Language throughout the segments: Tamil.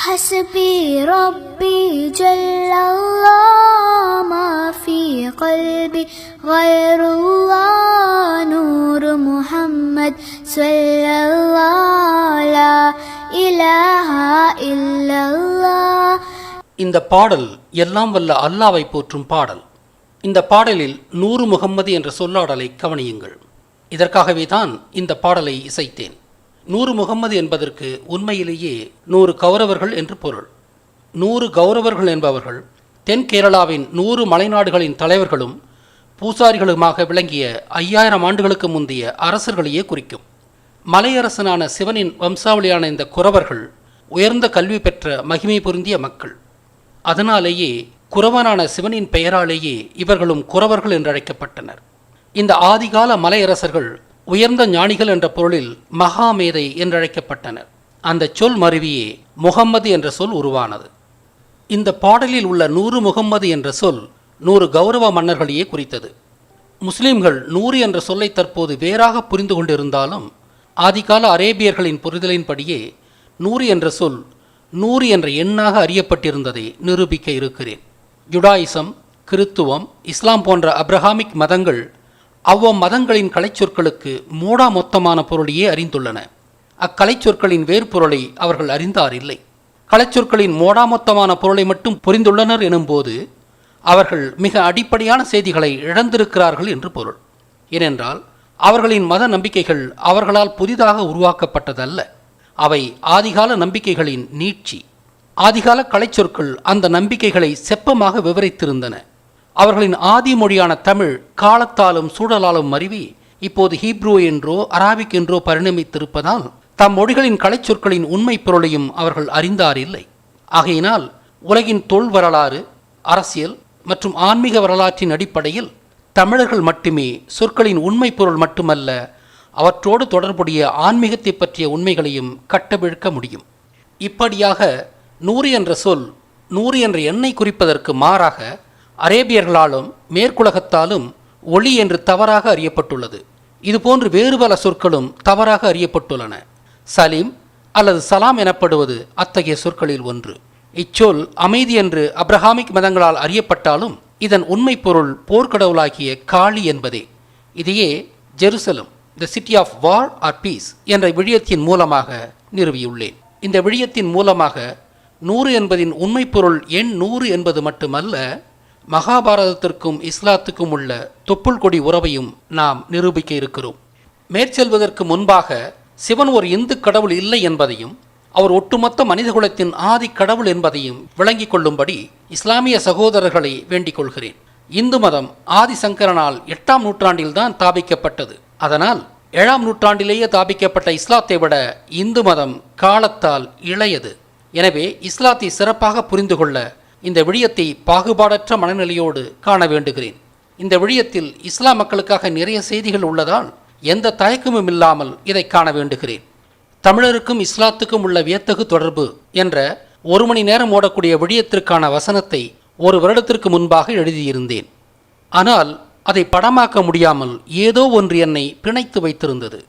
حسبي ربي جل الله ما في قلبي غير الله نور محمد صلى الله لا إله إلا الله. இந்த பாடல் எல்லாம் வல்ல அல்லாவை போற்றும் பாடல். இந்த பாடலில் நூறு முகம்மது என்ற சொல்லாடலை கவனியுங்கள். இதற்காகவே தான் இந்த பாடலை இசைத்தேன். நூறு முகம்மது என்பதற்கு உண்மையிலேயே 100 கௌரவர்கள் என்று பொருள். 100 கௌரவர்கள் என்பவர்கள் தென் கேரளாவின் 100 மலைநாடுகளின் தலைவர்களும் பூசாரிகளுமாக விளங்கிய 5000 ஆண்டுகளுக்கு முந்தைய அரசர்களையே குறிக்கும். மலையரசனான சிவனின் வம்சாவளியான இந்த குறவர்கள் உயர்ந்த கல்வி பெற்ற மகிமை பொருந்திய மக்கள். அதனாலேயே குறவனான சிவனின் பெயராலேயே இவர்களும் குறவர்கள் என்று அழைக்கப்பட்டனர். இந்த ஆதிகால மலையரசர்கள் உயர்ந்த ஞானிகள் என்ற பொருளில் மகாமேதை என்றழைக்கப்பட்டனர். அந்த சொல் மருவியே முகம்மது என்ற சொல் உருவானது. இந்த பாடலில் உள்ள 100 முகம்மது என்ற சொல் 100 கௌரவ மன்னர்களையே குறித்தது. முஸ்லிம்கள் 100 என்ற சொல்லை தற்போது வேறாக புரிந்து கொண்டிருந்தாலும் ஆதிகால அரேபியர்களின் புரிதலின்படியே 100 என்ற சொல் 100 என்ற எண்ணாக அறியப்பட்டிருந்ததை நிரூபிக்க இருக்கிறேன். ஜுடாயிசம், கிறித்துவம், இஸ்லாம் போன்ற அப்ரஹாமிக் மதங்கள் அவ்வமதங்களின் கலைச்சொற்களுக்கு மூடா மொத்தமான பொருளையே அறிந்துள்ளன. அக்கலைச்சொற்களின் வேறுபொருளை அவர்கள் அறிந்தாரில்லை. கலைச்சொற்களின் மோடாமொத்தமான பொருளை மட்டும் புரிந்துள்ளனர் எனும்போது அவர்கள் மிக அடிப்படையான செய்திகளை இழந்திருக்கிறார்கள் என்று பொருள். ஏனென்றால் அவர்களின் மத நம்பிக்கைகள் அவர்களால் புதிதாக உருவாக்கப்பட்டதல்ல. அவை ஆதிகால நம்பிக்கைகளின் நீட்சி. ஆதிகால கலைச்சொற்கள் அந்த நம்பிக்கைகளை செப்பமாக விவரித்திருந்தன. அவர்களின் ஆதி மொழியான தமிழ் காலத்தாலும் சூழலாலும் மருவி இப்போது ஹீப்ரூ என்றோ அராபிக் என்றோ பரிணமித்திருப்பதால் தம் மொழிகளின் கலைச்சொற்களின் உண்மை பொருளையும் அவர்கள் அறிந்தாரில்லை. ஆகையினால் உலகின் தொல் வரலாறு, அரசியல் மற்றும் ஆன்மீக வரலாற்றின் அடிப்படையில் தமிழர்கள் மட்டுமே சொற்களின் உண்மை பொருள் மட்டுமல்ல, அவற்றோடு தொடர்புடைய ஆன்மீகத்தை பற்றிய உண்மைகளையும் கட்டவிழ்க்க முடியும். இப்படியாக 100 என்ற சொல் 100 என்ற எண்ணை குறிப்பதற்கு மாறாக அரேபியர்களாலும் மேற்குலகத்தாலும் ஒளி என்று தவறாக அறியப்பட்டுள்ளது. இதுபோன்று வேறு பல சொற்களும் தவறாக அறியப்பட்டுள்ளன. சலீம் அல்லது சலாம் எனப்படுவது அத்தகைய சொற்களில் ஒன்று. இச்சொல் அமைதி என்று அப்ரஹாமிக் மதங்களால் அறியப்பட்டாலும் இதன் உண்மை பொருள் போர்க்கடவுளாகிய காளி என்பதே. இதையே Jerusalem, the city of war or peace என்ற விழியத்தின் மூலமாக நிறுவியுள்ளேன். இந்த விழியத்தின் மூலமாக 100 என்பதின் உண்மை பொருள் எண் 100 என்பது மட்டுமல்ல, மகாபாரதத்திற்கும் இஸ்லாத்துக்கும் உள்ள தொப்புள் கொடி உறவையும் நாம் நிரூபிக்க இருக்கிறோம். மேற்செல்வதற்கு முன்பாக சிவன் ஒரு இந்து கடவுள் இல்லை என்பதையும் அவர் ஒட்டுமொத்த மனிதகுலத்தின் ஆதி கடவுள் என்பதையும் விளங்கிக் கொள்ளும்படி இஸ்லாமிய சகோதரர்களை வேண்டிக் கொள்கிறேன். இந்து மதம் ஆதிசங்கரனால் 8ஆம் நூற்றாண்டில்தான் தாபிக்கப்பட்டது. அதனால் 7ஆம் நூற்றாண்டிலேயே தாபிக்கப்பட்ட இஸ்லாத்தை விட இந்து மதம் காலத்தால் இளையது. எனவே இஸ்லாத்தை சிறப்பாக புரிந்து கொள்ள இந்த விடயத்தை பாகுபாடற்ற மனநிலையோடு காண வேண்டுகிறேன். இந்த விடயத்தில் இஸ்லாம் மக்களுக்காக நிறைய செய்திகள் உள்ளதால் எந்த தயக்கமும் இல்லாமல் இதை காண வேண்டுகிறேன். தமிழருக்கும் இஸ்லாத்துக்கும் உள்ள வியத்தகு தொடர்பு என்ற 1 மணி நேரம் ஓடக்கூடிய விடயத்திற்கான வசனத்தை 1 வருடத்திற்கு முன்பாக எழுதியிருந்தேன். ஆனால் அதை படமாக்க முடியாமல் ஏதோ ஒன்று என்னை பிணைத்து வைத்திருந்தது.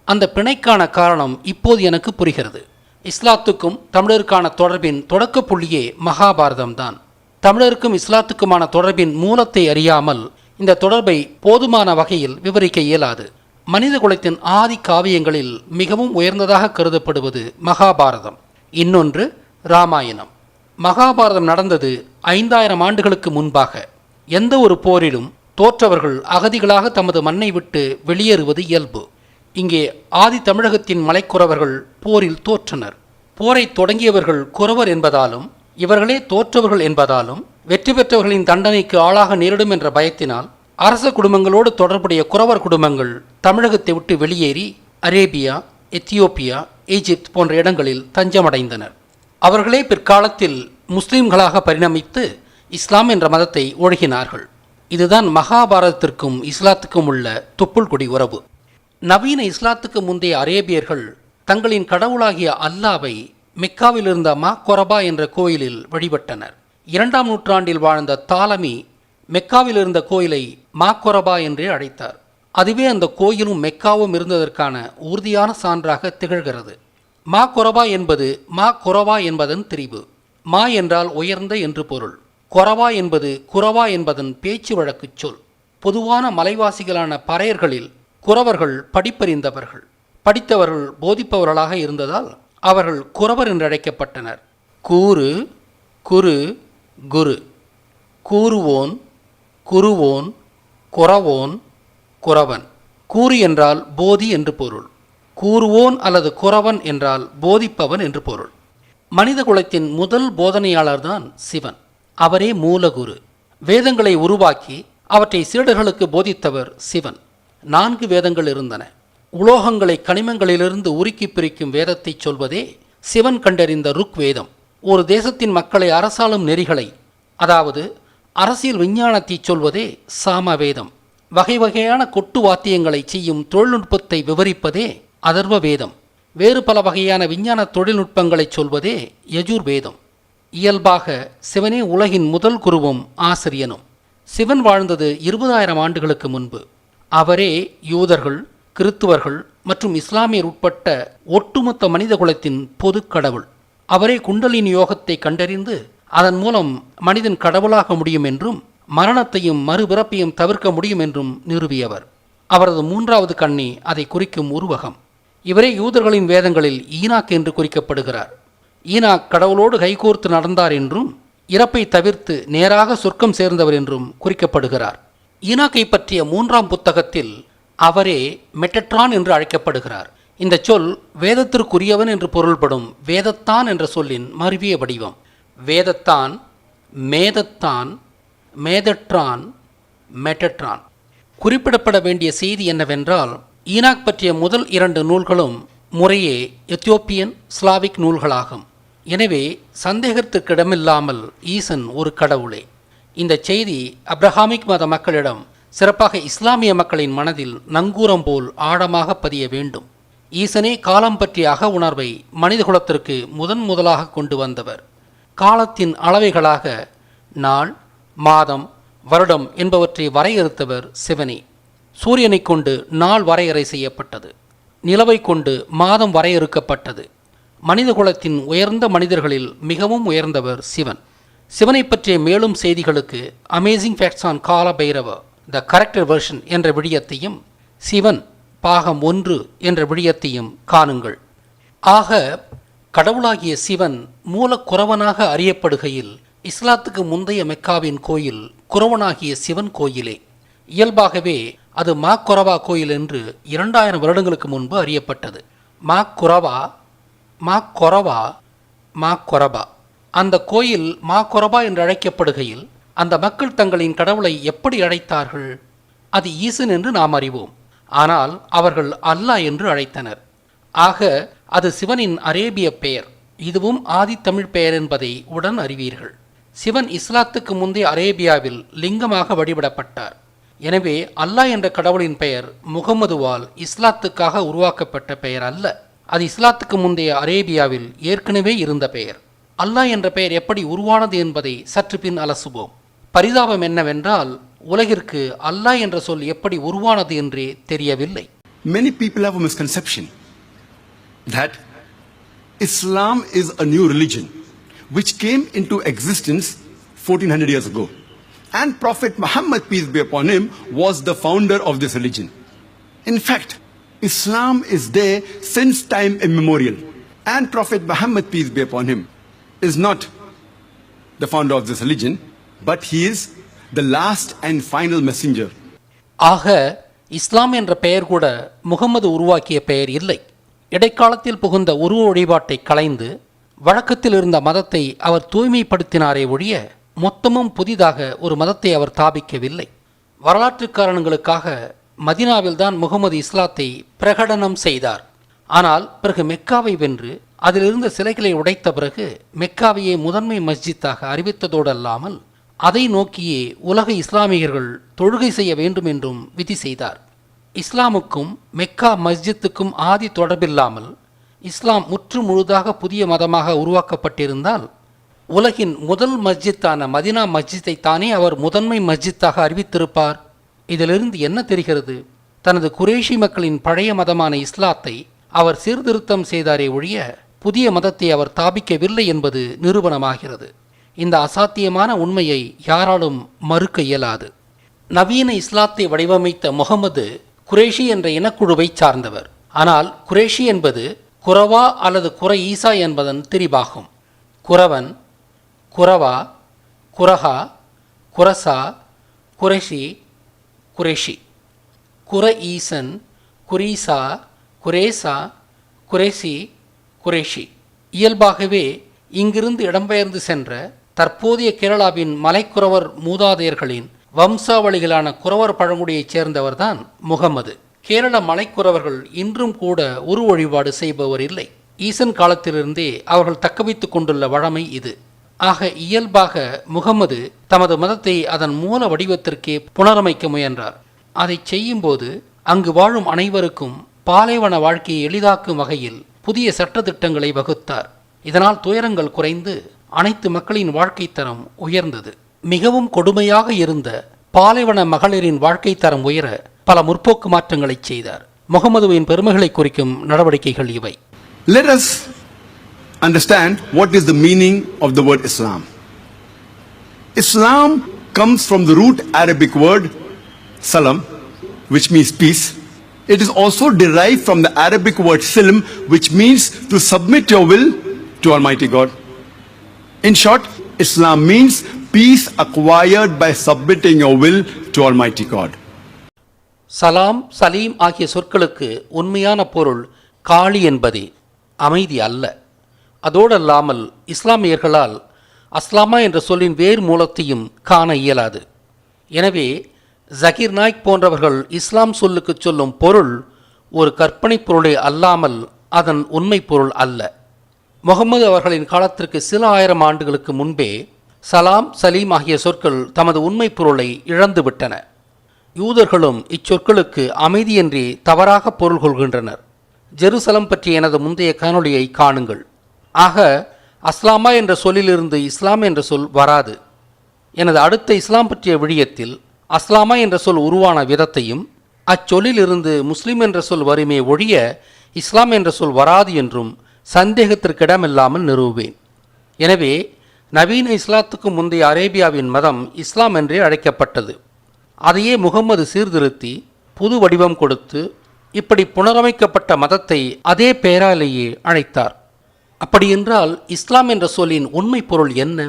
அந்த பிணைக்கான காரணம் இப்போது எனக்கு புரிகிறது. இஸ்லாத்துக்கும் தமிழருக்கான தொடர்பின் தொடக்க புள்ளியே மகாபாரதம்தான். தமிழருக்கும் இஸ்லாத்துக்குமான தொடர்பின் மூலத்தை அறியாமல் இந்த தொடர்பை போதுமான வகையில் விவரிக்க இயலாது. மனித குலத்தின் ஆதி காவியங்களில் மிகவும் உயர்ந்ததாக கருதப்படுவது மகாபாரதம். இன்னொன்று இராமாயணம். மகாபாரதம் நடந்தது 5000 ஆண்டுகளுக்கு முன்பாக. எந்த ஒரு போரிலும் தோற்றவர்கள் அகதிகளாக தமது மண்ணை விட்டு வெளியேறுவது இயல்பு. இங்கே ஆதி தமிழகத்தின் மலைக்குறவர்கள் போரில் தோற்றனர். போரை தொடங்கியவர்கள் குறவர் என்பதாலும் இவர்களே தோற்றவர்கள் என்பதாலும் வெற்றி பெற்றவர்களின் தண்டனைக்கு ஆளாக நேரிடும் என்ற பயத்தினால் அரச குடும்பங்களோடு தொடர்புடைய குறவர் குடும்பங்கள் தமிழகத்தை விட்டு வெளியேறி அரேபியா, எத்தியோப்பியா, ஈஜிப்த் போன்ற இடங்களில் தஞ்சமடைந்தனர். அவர்களே பிற்காலத்தில் முஸ்லிம்களாக பரிணமித்து இஸ்லாம் என்ற மதத்தை ஒழுகினார்கள். இதுதான் மகாபாரதத்திற்கும் இஸ்லாத்துக்கும் உள்ள தொப்புள் கொடி உறவு. நவீன இஸ்லாத்துக்கு முந்தைய அரேபியர்கள் தங்களின் கடவுளாகிய அல்லாவை மெக்காவில் இருந்த மாக்கொரபா என்ற கோயிலில் வழிபட்டனர். 2ஆம் நூற்றாண்டில் வாழ்ந்த தாலமி மெக்காவில் இருந்த கோயிலை மாக்கொரபா என்றே அழைத்தார். அதுவே அந்த கோயிலும் மெக்காவும் இருந்ததற்கான உறுதியான சான்றாக திகழ்கிறது. மா கொரபா என்பது மா கொரவா என்பதன் திரிபு. மா என்றால் உயர்ந்த என்று பொருள். கொரவா என்பது குரவா என்பதன் பேச்சு வழக்குச் சொல். பொதுவான மலைவாசிகளான பறையர்களில் குறவர்கள் படிப்பறிந்தவர்கள், படித்தவர்கள் போதிப்பவர்களாக இருந்ததால் அவர்கள் குறவர் என்று அழைக்கப்பட்டனர். கூறு, குரு, குரு. கூறுவோன், குருவோன், குறவோன், குறவன். கூறு என்றால் போதி என்று பொருள். கூறுவோன் அல்லது குறவன் என்றால் போதிப்பவன் என்று பொருள். மனித குலத்தின் முதல் போதனையாளர்தான் சிவன். அவரே மூலகுரு. வேதங்களை உருவாக்கி அவற்றை சீடர்களுக்கு போதித்தவர் சிவன். 4 வேதங்கள் இருந்தன. உலோகங்களை கனிமங்களிலிருந்து உருக்கி பிரிக்கும் வேதத்தை சொல்வதே சிவன் கண்டறிந்த ருக் வேதம். ஒரு தேசத்தின் மக்களை அரசாளும் நெறிகளை, அதாவது அரசியல் விஞ்ஞானத்தை சொல்வதே சாம வேதம். வகை வகையான கொட்டு வாத்தியங்களை செய்யும் தொழில்நுட்பத்தை விவரிப்பதே அதர்வ வேதம். வேறு பல வகையான விஞ்ஞான தொழில்நுட்பங்களை சொல்வதே யஜுர் வேதம். இயல்பாக சிவனே உலகின் முதல் குருவும் ஆசிரியனும். சிவன் வாழ்ந்தது 20,000 ஆண்டுகளுக்கு முன்பு. அவரே யூதர்கள், கிறித்துவர்கள் மற்றும் இஸ்லாமியர் உட்பட்ட ஒட்டுமொத்த மனித குலத்தின் பொது கடவுள். அவரே குண்டலினி யோகத்தை கண்டறிந்து அதன் மூலம் மனிதன் கடவுளாக முடியும் என்றும் மரணத்தையும் மறுபிறப்பையும் தவிர்க்க முடியும் என்றும் நிறுவியவர். அவரது 3வது கண்ணி அதை குறிக்கும் உருவகம். இவரே யூதர்களின் வேதங்களில் ஈனாக் என்று குறிக்கப்படுகிறார். ஈனாக் கடவுளோடு கைகோர்த்து நடந்தார் என்றும் இறப்பை தவிர்த்து நேராக சொர்க்கம் சேர்ந்தவர் என்றும் குறிக்கப்படுகிறார். ஈனாக்கை பற்றிய 3ஆம் புத்தகத்தில் அவரே மெட்டட்ரான் என்று அழைக்கப்படுகிறார். இந்த சொல் வேதத்திற்குரியவன் என்று பொருள்படும் வேதத்தான் என்ற சொல்லின் மருவிய வடிவம். வேதத்தான், மேதத்தான், மேதட்ரான், மெட்டட்ரான். குறிப்பிடப்பட வேண்டிய செய்தி என்னவென்றால், ஈனாக் பற்றிய முதல் 2 நூல்களும் முறையே எத்தியோப்பியன், ஸ்லாவிக் நூல்களாகும். எனவே சந்தேகத்திற்கிடமில்லாமல் ஈசன் ஒரு கடவுளே. இந்த செய்தி அப்ரஹாமிக் மத மக்களிடம், சிறப்பாக இஸ்லாமிய மக்களின் மனதில் நங்கூரம் போல் ஆழமாக பதிய வேண்டும். ஈசனே காலம் பற்றிய அக உணர்வை மனிதகுலத்திற்கு முதலாக கொண்டு வந்தவர். காலத்தின் அளவைகளாக நாள், மாதம், வருடம் என்பவற்றை வரையறுத்தவர் சிவனே. சூரியனை கொண்டு நாள் வரையறை செய்யப்பட்டது. நிலவை கொண்டு மாதம் வரையறுக்கப்பட்டது. மனிதகுலத்தின் உயர்ந்த மனிதர்களில் மிகவும் உயர்ந்தவர் சிவன். சிவனை பற்றிய மேலும் செய்திகளுக்கு அமேசிங் ஃபேக்ட்ஸ் ஆன் கால பைரவ த கரெக்டர் வெர்ஷன் என்ற விடயத்தையும், சிவன் பாகம் 1 என்ற விடயத்தையும் காணுங்கள். ஆக கடவுளாகிய சிவன் மூல குறவனாக அறியப்படுகையில், இஸ்லாத்துக்கு முந்தைய மெக்காவின் கோயில் குறவனாகிய சிவன் கோயிலே. இயல்பாகவே அது மா கொரவா கோயில் என்று 2000 வருடங்களுக்கு முன்பு அறியப்பட்டது. மா கொரவா, மா கொரவா, மா கொரபா. அந்த கோயில் மா கொரபா என்று அழைக்கப்படுகையில் அந்த மக்கள் தங்களின் கடவுளை எப்படி அழைத்தார்கள்? அது ஈசன் என்று நாம் அறிவோம். ஆனால் அவர்கள் அல்லாஹ் என்று அழைத்தனர். ஆக அது சிவனின் அரேபிய பெயர். இதுவும் ஆதி தமிழ் பெயர் என்பதை உடன் அறிவீர்கள். சிவன் இஸ்லாத்துக்கு முந்தைய அரேபியாவில் லிங்கமாக வழிபடப்பட்டார். எனவே அல்லாஹ் என்ற கடவுளின் பெயர் முகமதுவால் இஸ்லாத்துக்காக உருவாக்கப்பட்ட பெயர் அல்ல. அது இஸ்லாத்துக்கு முந்தைய அரேபியாவில் ஏற்கனவே இருந்த பெயர். அல்லாஹ் என்ற பெயர் எப்படி உருவானது என்பதை சற்று பின் அலசுவோம். பரிதாபம் என்னவென்றால், உலகிற்கு அல்லாஹ் என்ற சொல் எப்படி உருவானது என்றே தெரியவில்லை. Many people have a misconception that Islam is a new religion which came into existence 1400 years ago. And Prophet Muhammad, peace be upon him, was the founder of this religion. In fact, Islam is there since time immemorial. And Prophet Muhammad, peace be upon him, is not the founder of this religion, but he is the last and final messenger. ஆக இஸ்லாம் என்ற பெயர் கூட முகமது உருவாக்கிய பெயர் இல்லை. இடைக்காலத்தில் புகுந்த உருவ வழிபாட்டை களைந்து வழக்கத்தில் இருந்த மதத்தை அவர் தூய்மைப்படுத்தினாரே ஒழிய மொத்தமும் புதிதாக ஒரு மதத்தை அவர் ஸ்தாபிக்கவில்லை. வரலாற்று காரணங்களுக்காக மதினாவில்தான் முகமது இஸ்லாத்தை பிரகடனம் செய்தார். ஆனால் பிறகு மெக்காவை வென்று அதிலிருந்த சிலைகளை உடைத்த பிறகு மெக்காவையே முதன்மை மஸ்ஜித்தாக அறிவித்ததோடு அல்லாமல் அதை நோக்கியே உலக இஸ்லாமியர்கள் தொழுகை செய்ய வேண்டும் என்றும் விதி செய்தார். இஸ்லாமுக்கும் மெக்கா மஸ்ஜித்துக்கும் ஆதி தொடர்பில்லாமல் இஸ்லாம் முற்று முழுதாக புதிய மதமாக உருவாக்கப்பட்டிருந்தால், உலகின் முதல் மஸ்ஜித்தான மதினா மஸ்ஜித்தை தானே அவர் முதன்மை மஸ்ஜித்தாக அறிவித்திருப்பார். இதிலிருந்து என்ன தெரிகிறது? தனது குரேஷி மக்களின் பழைய மதமான இஸ்லாத்தை அவர் சீர்திருத்தம் செய்தாரே ஒழிய புதிய மதத்தை அவர் தாபிக்கவில்லை என்பது நிரூபணமாகிறது. இந்த அசாத்தியமான உண்மையை யாராலும் மறுக்க இயலாது. நவீன இஸ்லாத்தை வடிவமைத்த முகமது குரேஷி என்ற இனக்குழுவை சார்ந்தவர். ஆனால் குரேஷி என்பது குரவா அல்லது குர ஈசா என்பதன் திரிபாகும். குரவன், குரவா, குரஹா, குரசா, குரேஷி, குரேஷி, குர ஈசன், குரீசா, குரேசா, குரேசி, குரேஷி. இயல்பாகவே இங்கிருந்து இடம்பெயர்ந்து சென்ற தற்போதைய கேரளாவின் மலைக்குறவர் மூதாதையர்களின் வம்சாவளிகளான குறவர் பழங்குடியைச் சேர்ந்தவர்தான் முகமது. கேரள மலைக்குறவர்கள் இன்றும் கூட உரு வழிபாடு செய்பவர் இல்லை. ஈசன் காலத்திலிருந்தே அவர்கள் தக்கவைத்துக் கொண்டுள்ள வழமை இது. ஆக இயல்பாக முகமது தமது மதத்தை அதன் மூல வடிவத்திற்கே புனரமைக்க முயன்றார். அதை செய்யும்போது அங்கு வாழும் அனைவருக்கும் பாலைவன வாழ்க்கையை எளிதாக்கும் வகையில் புதிய சட்டத்திட்டங்களை வகுத்தார். இதனால் துயரங்கள் குறைந்து அனைத்து மக்களின் வாழ்க்கை தரம் உயர்ந்தது. மிகவும் கொடுமையாக இருந்த பாலைவன மகளிரின் வாழ்க்கை தரம் உயர பல முற்போக்கு மாற்றங்களை செய்தார். முகமதுவின் பெருமைகளை குறிக்கும் நடவடிக்கைகள் இவை. Let us understand what is the meaning of the word Islam. Islam comes from the root Arabic word salam, which means peace. It is also derived from the Arabic word silm, which means to submit your will to Almighty God. In short, Islam means peace acquired by submitting your will to Almighty God. சலாம், சலீம் ஆகிய சொற்களுக்கு உண்மையான பொருள் காளி என்பதே, அமைதி அல்ல. அதோடல்லாமல் இஸ்லாமியர்களால் அஸ்லாமா என்ற சொல்லின் வேறு மூலத்தையும் காண இயலாது. எனவே ஜகீர் நாய்க் போன்றவர்கள் இஸ்லாம் சொல்லுக்கு சொல்லும் பொருள் ஒரு கற்பனை பொருளே அல்லாமல் அதன் உண்மை பொருள் அல்ல. முகமது அவர்களின் காலத்திற்கு சில ஆயிரம் ஆண்டுகளுக்கு முன்பே சலாம், சலீம் ஆகிய சொற்கள் தமது உண்மை பொருளை இழந்துவிட்டன. யூதர்களும் இச்சொற்களுக்கு அமைதியின்றி தவறாக பொருள் கொள்கின்றனர். ஜெருசலம் பற்றிய எனது முந்தைய காணொளியை காணுங்கள். ஆக அஸ்லாமா என்ற சொல்லிலிருந்து இஸ்லாம் என்ற சொல் வராது. எனது அடுத்த இஸ்லாம் பற்றிய விடயத்தில் அஸ்லாமா என்ற சொல் உருவான விதத்தையும் அச்சொல்லிலிருந்து முஸ்லிம் என்ற சொல் வருமே ஒழிய இஸ்லாம் என்ற சொல் வராது என்றும் சந்தேகத்திற்கிடமில்லாமல் நிறுவுவேன். எனவே நவீன இஸ்லாத்துக்கு முந்தைய அரேபியாவின் மதம் இஸ்லாம் என்றே அழைக்கப்பட்டது. அதையே முகம்மது சீர்திருத்தி புது வடிவம் கொடுத்து இப்படி புனரமைக்கப்பட்ட மதத்தை அதே பெயராலேயே அழைத்தார். அப்படியென்றால் இஸ்லாம் என்ற சொல்லின் உண்மை பொருள் என்ன?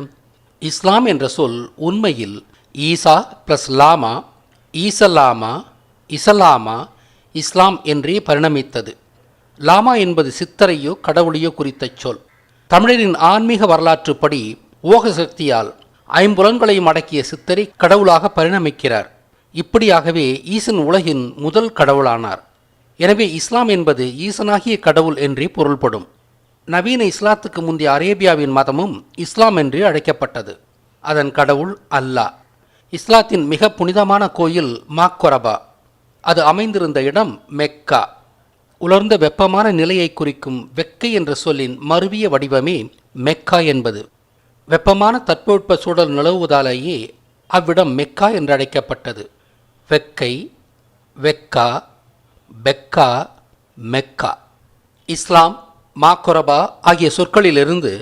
இஸ்லாம் என்ற சொல் உண்மையில் ஈசா பிளஸ் லாமா, ஈசலாமா, இசலாமா, இஸ்லாம் என்றே பரிணமித்தது. லாமா என்பது சித்தரையோ கடவுளையோ குறித்த சொல். தமிழரின் ஆன்மீக வரலாற்றுப்படி ஓக சக்தியால் ஐம்புலன்களையும் அடக்கிய சித்தரை கடவுளாக பரிணமிக்கிறார். இப்படியாகவே ஈசன் உலகின் முதல் கடவுளானார். எனவே இஸ்லாம் என்பது ஈசனாகிய கடவுள் என்றே பொருள்படும். நவீன இஸ்லாத்துக்கு முந்தைய அரேபியாவின் மதமும் இஸ்லாம் என்றே அழைக்கப்பட்டது. அதன் கடவுள் அல்லாஹ். இஸ்லாத்தின் மிக புனிதமான கோயில் மாக்கொரபா. அது அமைந்திருந்த இடம் மெக்கா. உலர்ந்த வெப்பமான நிலையை குறிக்கும் வெக்கை என்ற சொல்லின் மருவிய வடிவமே மெக்கா என்பது. வெப்பமான தட்பவெட்ப சூழல் நிலவுவதாலேயே அவ்விடம் மெக்கா என்று அழைக்கப்பட்டது. வெக்கை, வெக்கா, பெக்கா, மெக்கா. இஸ்லாம், மாக்கொரபா ஆகிய சொற்களிலிருந்து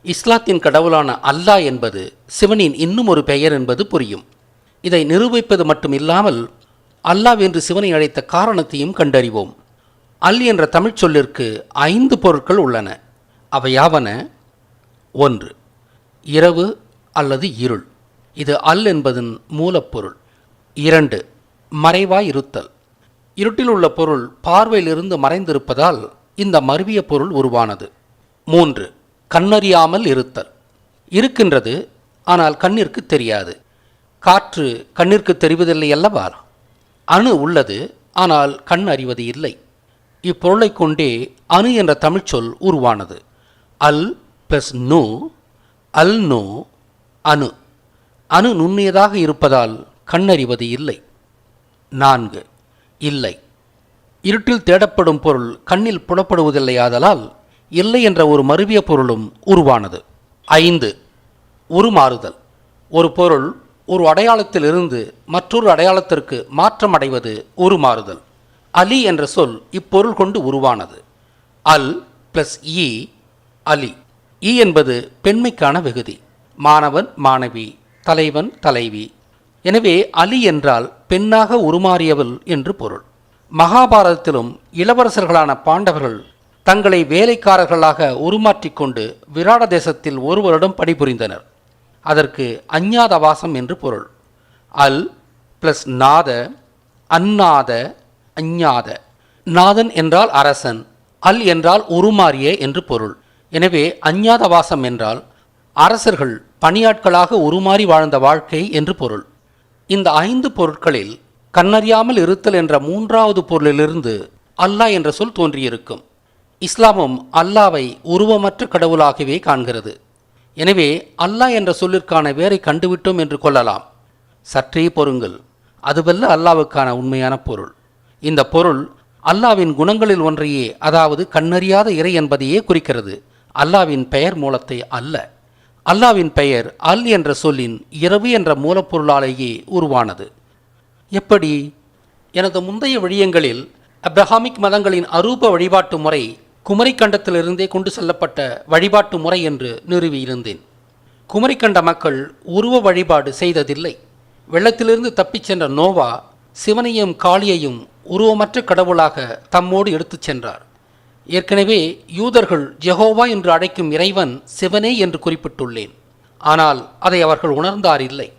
இஸ்லாத்தின் கடவுளான அல்லாஹ் என்பது சிவனின் இன்னும் ஒரு பெயர் என்பது புரியும். இதை நிரூபிப்பது மட்டும் இல்லாமல் அல்லாஹ் என்று சிவனை அழைத்த காரணத்தையும் கண்டறிவோம். அல் என்ற தமிழ் சொல்லிற்கு 5 பொருட்கள் உள்ளன. அவையாவன: 1. இரவு அல்லது இருள். இது அல் என்பதன் மூலப்பொருள். 2. மறைவாய் இருத்தல். இருட்டில் உள்ள பொருள் பார்வையிலிருந்து மறைந்திருப்பதால் இந்த மருவிய பொருள் உருவானது. 3. கண்ணறியாமல் இருத்தல். இருக்கின்றது, ஆனால் கண்ணிற்கு தெரியாது. காற்று கண்ணிற்கு தெரிவதில்லை அல்லவா? அணு உள்ளது, ஆனால் கண் அறிவது இல்லை. இப்பொருளை கொண்டே அணு என்ற தமிழ்ச்சொல் உருவானது. அல் பிளஸ் நூ, அல் நூ, அணு. அணு நுண்ணியதாக இருப்பதால் கண்ணறிவது இல்லை. 4. இல்லை. இருட்டில் தேடப்படும் பொருள் கண்ணில் புலப்படுவதில்லையாதலால் இல்லை என்ற ஒரு மருவிய பொருளும் உருவானது. 5. உருமாறுதல். ஒரு பொருள் ஒரு அடையாளத்திலிருந்து மற்றொரு அடையாளத்திற்கு மாற்றம் அடைவது உருமாறுதல். அலி என்ற சொல் இப்பொருள் கொண்டு உருவானது. அல் பிளஸ் இ அலி. இ என்பது பெண்மைக்கான விகுதி. மாணவன் மாணவி, தலைவன் தலைவி. எனவே அலி என்றால் பெண்ணாக உருமாறியவள் என்று பொருள். மகாபாரதத்திலும் இளவரசர்களான பாண்டவர்கள் தங்களை வேலைக்காரர்களாக உருமாற்றிக்கொண்டு விராட தேசத்தில் ஒரு வருடம் பணிபுரிந்தனர். அதற்கு அஞ்ஞாதவாசம் என்று பொருள். அல் பிளஸ் நாத, அந்நாத, அஞ்ஞாத. நாதன் என்றால் அரசன், அல் என்றால் உருமாறிய என்று பொருள். எனவே அஞ்ஞாதவாசம் என்றால் அரசர்கள் பணியாட்களாக உருமாறி வாழ்ந்த வாழ்க்கை என்று பொருள். இந்த 5 பொருட்களில் கண்ணறியாமல் இருத்தல் என்ற 3வது பொருளிலிருந்து அல்லாஹ் என்ற சொல் தோன்றியிருக்கும். இஸ்லாமும் அல்லாவை உருவமற்ற கடவுளாகவே காண்கிறது. எனவே அல்லாஹ் என்ற சொல்லிற்கான வேரை கண்டுவிட்டோம் என்று கொள்ளலாம். சற்றே பொறுங்கள், அதுவல்ல அல்லாவுக்கான உண்மையான பொருள். இந்த பொருள் அல்லாவின் குணங்களில் ஒன்றையே, அதாவது கண்ணறியாத இறை என்பதையே குறிக்கிறது, அல்லாவின் பெயர் மூலத்தை அல்ல. அல்லாவின் பெயர் அல் என்ற சொல்லின் இரவு என்ற மூலப்பொருளாலேயே உருவானது. எப்படி? எனது முந்தைய விடயங்களில் அப்ரஹாமிக் மதங்களின் அரூப வழிபாட்டு முறை குமரிக்கண்டத்திலிருந்தே கொண்டு செல்லப்பட்ட வழிபாட்டு முறை என்று நிறுவியிருந்தேன். குமரிக்கண்ட மக்கள் உருவ வழிபாடு செய்ததில்லை. வெள்ளத்திலிருந்து தப்பிச் சென்ற நோவா சிவனையும் காளியையும் உருவமற்ற கடவுளாக தம்மோடு எடுத்துச் சென்றார். ஏற்கனவே யூதர்கள் ஜெகோவா என்று அழைக்கும் இறைவன் சிவனே என்று குறிப்பிட்டுள்ளேன். ஆனால் அதை அவர்கள் உணர்ந்தார் இல்லை.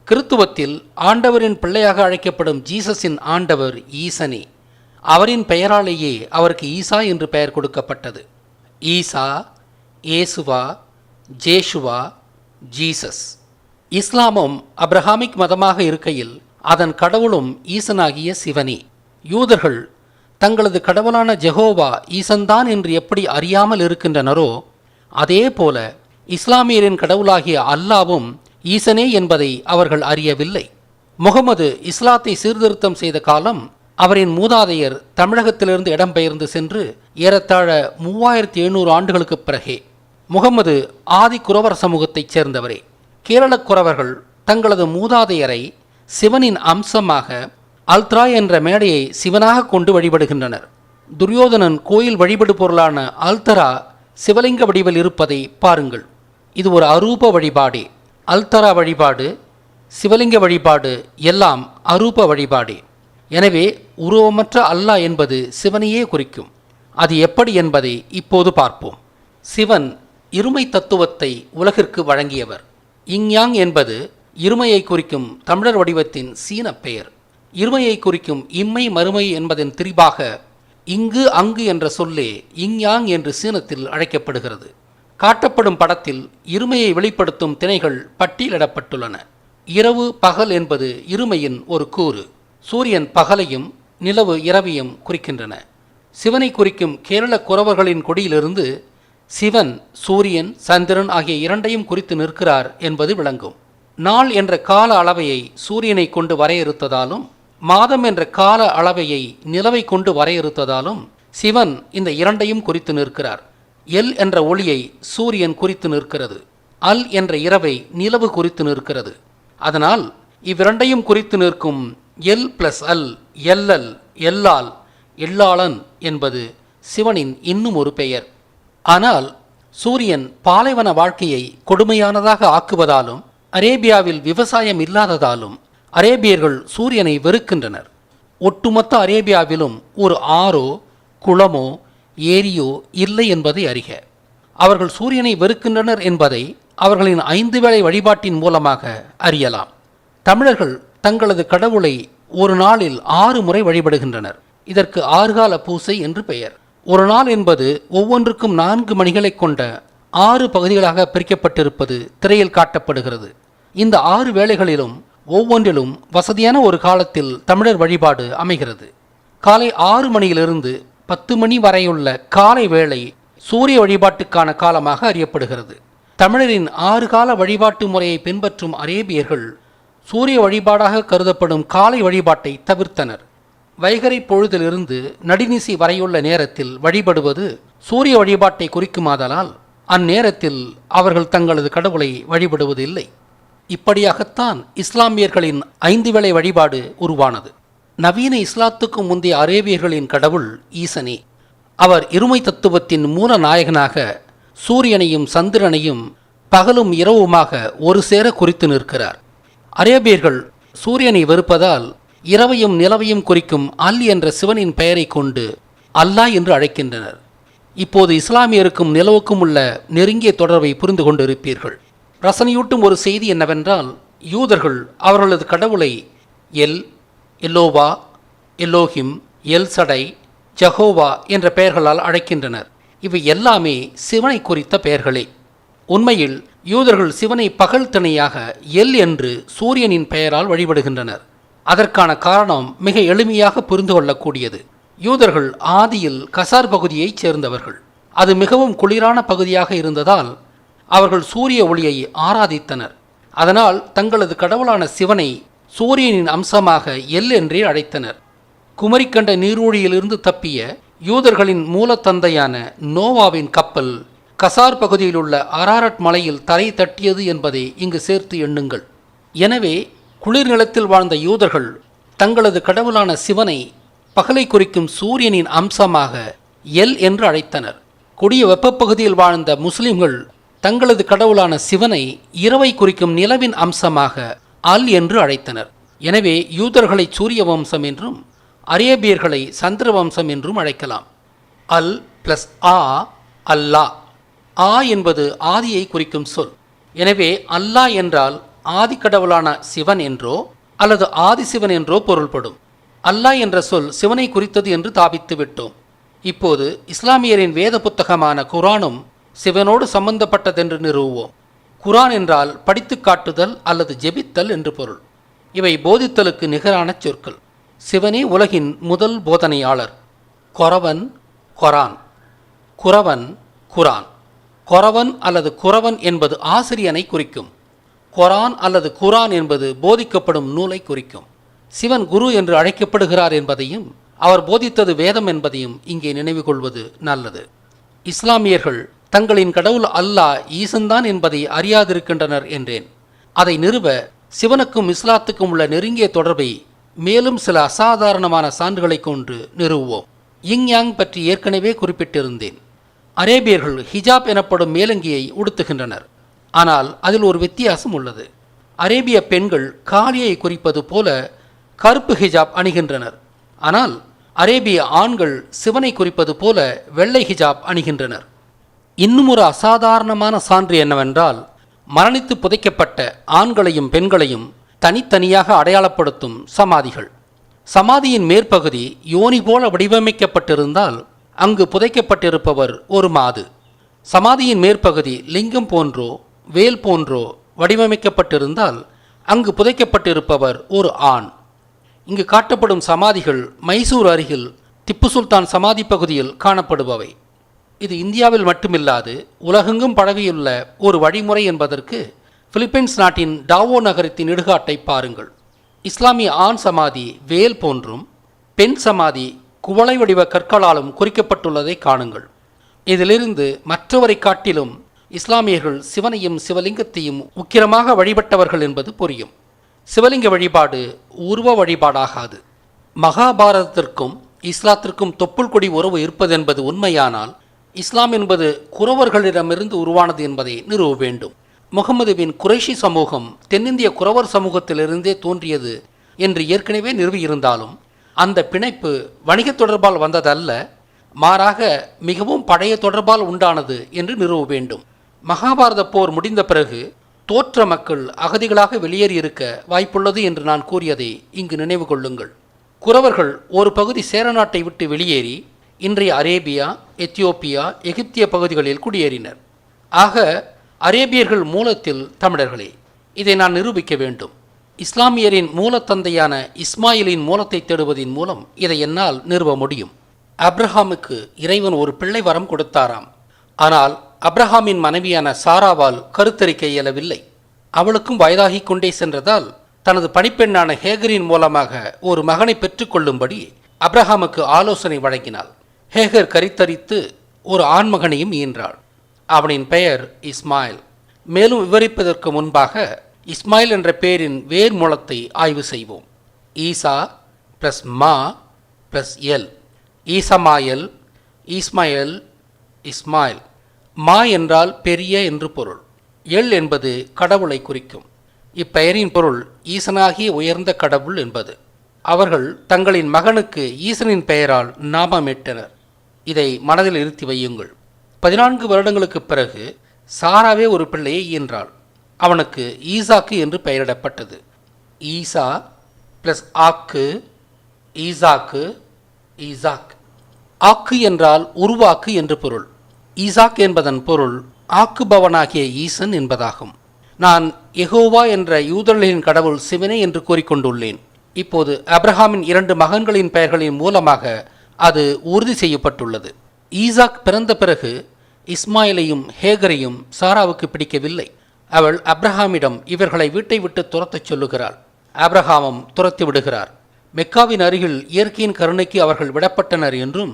கிறித்துவத்தில் ஆண்டவரின் பிள்ளையாக அழைக்கப்படும் ஜீசஸின் ஆண்டவர் ஈசனே. அவரின் பெயராலேயே அவருக்கு ஈசா என்று பெயர் கொடுக்கப்பட்டது. ஈசா, ஏசுவா, ஜேஷுவா, ஜீசஸ். இஸ்லாமும் அப்ரஹாமிக் மதமாக இருக்கையில் அதன் கடவுளும் ஈசனாகிய சிவனே. யூதர்கள் தங்களது கடவுளான ஜெகோவா ஈசன்தான் என்று எப்படி அறியாமல் இருக்கின்றனரோ, அதே போல இஸ்லாமியரின் கடவுளாகிய அல்லாவும் ஈசனே என்பதை அவர்கள் அறியவில்லை. முகமது இஸ்லாத்தை சீர்திருத்தம் செய்த காலம் அவரின் மூதாதையர் தமிழகத்திலிருந்து இடம்பெயர்ந்து சென்று ஏறத்தாழ 3700 ஆண்டுகளுக்கு பிறகே. முகமது ஆதி குரவர் சமூகத்தைச் சேர்ந்தவரே. கேரளக் குரவர்கள் தங்களது மூதாதையரை சிவனின் அம்சமாக அல்த்ரா என்ற மேடையை சிவனாக கொண்டு வழிபடுகின்றனர். துரியோதனன் கோயில் வழிபடு பொருளான அல்தரா சிவலிங்க வடிவில் இருப்பதை பாருங்கள். இது ஒரு அரூப வழிபாடே. அல்தரா வழிபாடு, சிவலிங்க வழிபாடு எல்லாம் அரூப வழிபாடே. எனவே உருவமற்ற அல்லாஹ் என்பது சிவனையே குறிக்கும். அது எப்படி என்பதை இப்போது பார்ப்போம். சிவன் இருமை தத்துவத்தை உலகிற்கு வழங்கியவர். இங்யாங் என்பது இருமையை குறிக்கும் தமிழர் வடிவத்தின் சீன பெயர். இருமையை குறிக்கும் இம்மை மறுமை என்பதன் திரிபாக இங்கு அங்கு என்ற சொல்லே இங்யாங் என்று சீனத்தில் அழைக்கப்படுகிறது. காட்டப்படும் படத்தில் இருமையை வெளிப்படுத்தும் திணைகள் பட்டியலிடப்பட்டுள்ளன. இரவு பகல் என்பது இருமையின் ஒரு கூறு. சூரியன் பகலையும் நிலவு இரவையும் குறிக்கின்றன. சிவனை குறிக்கும் கேரள குரவர்களின் கொடியிலிருந்து சிவன் சூரியன் சந்திரன் ஆகிய இரண்டையும் குறித்து நிற்கிறார் என்பது விளங்கும். நாள் என்ற கால அளவையை சூரியனை கொண்டு வரையறுத்ததாலும் மாதம் என்ற கால அளவையை நிலவை கொண்டு வரையறுத்ததாலும் சிவன் இந்த இரண்டையும் குறித்து நிற்கிறார். எல் என்ற ஒளியை சூரியன் குறித்து நிற்கிறது. அல் என்ற இரவை நிலவு குறித்து நிற்கிறது. அதனால் இவ்விரண்டையும் குறித்து நிற்கும் எல் பிளஸ் அல், எல்லல், எல்லால், எள்ளாளன் என்பது சிவனின் இன்னும் ஒரு பெயர். ஆனால் சூரியன் பாலைவன வாழ்க்கையை கொடுமையானதாக ஆக்குவதாலும் அரேபியாவில் விவசாயம் இல்லாததாலும் அரேபியர்கள் சூரியனை வெறுக்கின்றனர். ஒட்டுமொத்த அரேபியாவிலும் ஒரு ஆறோ குளமோ ஏரியோ இல்லை என்பதை அறிக. அவர்கள் சூரியனை வெறுக்கின்றனர் என்பதை அவர்களின் 5 வேளை வழிபாட்டின் மூலமாக அறியலாம். தமிழர்கள் தங்களது கடவுளை ஒரு நாளில் 6 முறை வழிபடுகின்றனர். இதற்கு 6 கால பூசை என்று பெயர். ஒரு நாள் என்பது ஒவ்வொன்றுக்கும் 4 மணிகளை கொண்ட 6 பகுதிகளாக பிரிக்கப்பட்டிருப்பது திரையில் காட்டப்படுகிறது. இந்த 6 வேளைகளிலும் ஒவ்வொன்றிலும் வசதியான ஒரு காலத்தில் தமிழர் வழிபாடு அமைகிறது. காலை 6 மணியிலிருந்து 10 மணி வரையுள்ள காலை வேளை சூரிய வழிபாட்டுக்கான காலமாக அறியப்படுகிறது. தமிழரின் 6 கால வழிபாட்டு முறையை பின்பற்றும் அரேபியர்கள் சூரிய வழிபாடாக கருதப்படும் காலை வழிபாட்டை தவிர்த்தனர். வைகறை பொழுதிலிருந்து நடுநிசி வரையுள்ள நேரத்தில் வழிபடுவது சூரிய வழிபாட்டை குறிக்குமாதலால் அந்நேரத்தில் அவர்கள் தங்களது கடவுளை வழிபடுவதில்லை. இப்படியாகத்தான் இஸ்லாமியர்களின் 5 வேளை வழிபாடு உருவானது. நவீன இஸ்லாத்துக்கு முந்தைய அரேபியர்களின் கடவுள் ஈசனே. அவர் இருமை தத்துவத்தின் மூல நாயகனாக சூரியனையும் சந்திரனையும் பகலும் இரவுமாக ஒரு சேர குறித்து நிற்கிறார். அரேபியர்கள் சூரியனை வெறுப்பதால் இரவையும் நிலவையும் குறிக்கும் அல் என்ற சிவனின் பெயரை கொண்டு அல்லாஹ் என்று அழைக்கின்றனர். இப்போது இஸ்லாமியருக்கும் நிலவுக்கும் உள்ள நெருங்கிய தொடர்பை புரிந்து கொண்டிருப்பீர்கள். ரசனையூட்டும் ஒரு செய்தி என்னவென்றால், யூதர்கள் அவர்களது கடவுளை எல், எல்லோவா, எல்லோஹிம், எல் சடை, ஜஹோவா என்ற பெயர்களால் அழைக்கின்றனர். இவை எல்லாமே சிவனை குறித்த பெயர்களே. உண்மையில் யூதர்கள் சிவனை பகல் திணையாக எல் என்று சூரியனின் பெயரால் வழிபடுகின்றனர். அதற்கான காரணம் மிக எளிமையாக புரிந்து கொள்ளக்கூடியது. யூதர்கள் ஆதியில் கசார் பகுதியைச் சேர்ந்தவர்கள். அது மிகவும் குளிரான பகுதியாக இருந்ததால் அவர்கள் சூரிய ஒளியை ஆராதித்தனர். அதனால் தங்களது கடவுளான சிவனை சூரியனின் அம்சமாக எல் என்றே அழைத்தனர். குமரிக்கண்ட நீரூழியிலிருந்து தப்பிய யூதர்களின் மூலத்தந்தையான நோவாவின் கப்பல் கசார் பகுதியில் உள்ள அராரட் மலையில் தரை தட்டியது என்பதை இங்கு சேர்த்து எண்ணுங்கள். எனவே குளிர் நிலத்தில் வாழ்ந்த யூதர்கள் தங்களது கடவுளான சிவனை பகலை குறிக்கும் சூரியனின் அம்சமாக எல் என்று அழைத்தனர். கொடிய வெப்பப்பகுதியில் வாழ்ந்த முஸ்லிம்கள் தங்களது கடவுளான சிவனை இரவை குறிக்கும் நிலவின் அம்சமாக அல் என்று அழைத்தனர். எனவே யூதர்களை சூரிய வம்சம் என்றும் அரேபியர்களை சந்திர வம்சம் என்றும் அழைக்கலாம். அல் பிளஸ் ஆ, அல்லா. ஆ என்பது ஆதியை குறிக்கும் சொல். எனவே அல்லாஹ் என்றால் ஆதி கடவுளான சிவன் என்றோ அல்லது ஆதி சிவன் என்றோ பொருள்படும். அல்லாஹ் என்ற சொல் சிவனை குறித்தது என்று தாபித்து விட்டோம். இப்போது இஸ்லாமியரின் வேத புத்தகமான குரானும் சிவனோடு சம்பந்தப்பட்டதென்று நிறுவுவோம். குரான் என்றால் படித்து காட்டுதல் அல்லது ஜெபித்தல் என்று பொருள். இவை போதித்தலுக்கு நிகரான சொற்கள். சிவனே உலகின் முதல் போதனையாளர். கொரவன், கொரான். குரவன், குரான். கொரவன் அல்லது குரவன் என்பது ஆசிரியனை குறிக்கும். கொரான் அல்லது குரான் என்பது போதிக்கப்படும் நூலை குறிக்கும். சிவன் குரு என்று அழைக்கப்படுகிறார் என்பதையும் அவர் போதித்தது வேதம் என்பதையும் இங்கே நினைவு கொள்வது நல்லது. இஸ்லாமியர்கள் தங்களின் கடவுள் அல்லாஹ் ஈசன்தான் என்பதை அறியாதிருக்கின்றனர் என்றேன். அதை நிறுவ சிவனுக்கும் இஸ்லாத்துக்கும் உள்ள நெருங்கிய தொடர்பை மேலும் சில அசாதாரணமான சான்றுகளை கொண்டு நிறுவுவோம். யிங் யாங் பற்றி ஏற்கனவே குறிப்பிட்டிருந்தேன். அரேபியர்கள் ஹிஜாப் எனப்படும் மேலங்கியை உடுத்துகின்றனர். ஆனால் அதில் ஒரு வித்தியாசம் உள்ளது. அரேபிய பெண்கள் காலியை குறிப்பது போல கருப்பு ஹிஜாப் அணிகின்றனர். ஆனால் அரேபிய ஆண்கள் சிவனை குறிப்பது போல வெள்ளை ஹிஜாப் அணிகின்றனர். இன்னும் ஒரு அசாதாரணமான சான்று என்னவென்றால், மரணித்து புதைக்கப்பட்ட ஆண்களையும் பெண்களையும் தனித்தனியாக அடையாளப்படுத்தும் சமாதிகள். சமாதியின் மேற்பகுதி யோனி போல வடிவமைக்கப்பட்டிருந்தால் அங்கு புதைக்கப்பட்டிருப்பவர் ஒரு மாது. சமாதியின் மேற்பகுதி லிங்கம் போன்றோ வேல் போன்றோ வடிவமைக்கப்பட்டிருந்தால் அங்கு புதைக்கப்பட்டிருப்பவர் ஒரு ஆண். இங்கு காட்டப்படும் சமாதிகள் மைசூர் அருகில் திப்பு சுல்தான் சமாதி பகுதியில் காணப்படுபவை. இது இந்தியாவில் மட்டுமில்லாது உலகெங்கும் பரவியுள்ள ஒரு வழிமுறை என்பதற்கு பிலிப்பைன்ஸ் நாட்டின் டாவோ நகரத்தின் இடுகாட்டை பாருங்கள். இஸ்லாமிய ஆண் சமாதி வேல் போன்றும் பெண் சமாதி குவளை வடிவ கற்களாலும் குறிக்கப்பட்டுள்ளதை காணுங்கள். இதிலிருந்து மற்றவரை காட்டிலும் இஸ்லாமியர்கள் சிவனையும் சிவலிங்கத்தையும் உக்கிரமாக வழிபட்டவர்கள் என்பது புரியும். சிவலிங்க வழிபாடு உருவ வழிபாடாகாது. மகாபாரதத்திற்கும் இஸ்லாத்திற்கும் தொப்புள் கொடி உறவு இருப்பதென்பது உண்மையானால் இஸ்லாம் என்பது குறவர்களிடமிருந்து உருவானது என்பதை நிறுவ வேண்டும். முகமது பின் குறைஷி சமூகம் தென்னிந்திய குறவர் சமூகத்திலிருந்தே தோன்றியது என்று ஏற்கனவே நிறுவியிருந்தாலும் அந்த பிணைப்பு வணிக தொடர்பால் வந்ததல்ல, மாறாக மிகவும் பழைய தொடர்பால் உண்டானது என்று நிறுவ வேண்டும். மகாபாரத போர் முடிந்த பிறகு தோற்ற மக்கள் அகதிகளாக வெளியேறியிருக்க வாய்ப்புள்ளது என்று நான் கூறியதை இங்கு நினைவு கொள்ளுங்கள். குறவர்கள் ஒரு பகுதி சேர நாட்டை விட்டு வெளியேறி இன்றைய அரேபியா, எத்தியோப்பியா, எகிப்திய பகுதிகளில் குடியேறினர். ஆக அரேபியர்கள் மூலத்தில் தமிழர்களே. இதை நான் நிரூபிக்க வேண்டும். இஸ்லாமியரின் மூலத்தந்தையான இஸ்மாயிலின் மூலத்தை தேடுவதின் மூலம் இதை என்னால் நிறுவ முடியும். அப்ரஹாமுக்கு இறைவன் ஒரு பிள்ளை வரம் கொடுத்தாராம். ஆனால் அப்ரஹாமின் மனைவியான சாராவால் கருத்தரிக்க இயலவில்லை. அவளுக்கும் வயதாகிக் கொண்டே சென்றதால் தனது பணிப்பெண்ணான ஹேகரின் மூலமாக ஒரு மகனை பெற்றுக்கொள்ளும்படி அப்ரஹாமுக்கு ஆலோசனை வழங்கினாள். ஹேகர் கரித்தரித்து ஒரு ஆண்மகனையும் ஈன்றாள். அவனின் பெயர் இஸ்மாயில். மேலும் விவரிப்பதற்கு முன்பாக இஸ்மாயில் என்ற பெயரின் வேர் மூலத்தை ஆய்வு செய்வோம். ஈசா ப்ளஸ் மா ப்ளஸ் எல். ஈசமாயல் இஸ்மாயில், இஸ்மாயில். மா என்றால் பெரிய என்று பொருள். எல் என்பது கடவுளை குறிக்கும். இப்பெயரின் பொருள் ஈசனாகிய உயர்ந்த கடவுள் என்பது. அவர்கள் தங்களின் மகனுக்கு ஈசனின் பெயரால் நாமமிட்டனர். இதை மனதில் இருத்தி வையுங்கள். 14 வருடங்களுக்குப் பிறகு சாராவே ஒரு பிள்ளையை ஈன்றாள். அவனுக்கு ஈசாக்கு என்று பெயரிடப்பட்டது. ஈசா பிளஸ் ஆக்கு, ஈசாக்கு, ஈசாக். ஆக்கு என்றால் உருவாக்கு என்று பொருள். ஈசாக் என்பதன் பொருள் ஆக்குபவனாகிய ஈசன் என்பதாகும். நான் யெகோவா என்ற யூதர்களின் கடவுள் சிவனே என்று கூறிக்கொண்டுள்ளேன். இப்போது ஆபிரகாமின் 2 மகன்களின் பெயர்களின் மூலமாக அது உறுதி செய்யப்பட்டுள்ளது. ஈசாக் பிறந்த பிறகு இஸ்மாயிலையும் ஹேகரையும் சாராவுக்கு பிடிக்கவில்லை. அவள் ஆபிரகாமிடம் இவர்களை வீட்டை விட்டு துரத்தச் சொல்லுகிறாள். ஆபிரகாமும் துரத்தி விடுகிறார். மெக்காவின் அருகில் இயற்கையின் கருணைக்கு அவர்கள் விடப்பட்டனர் என்றும்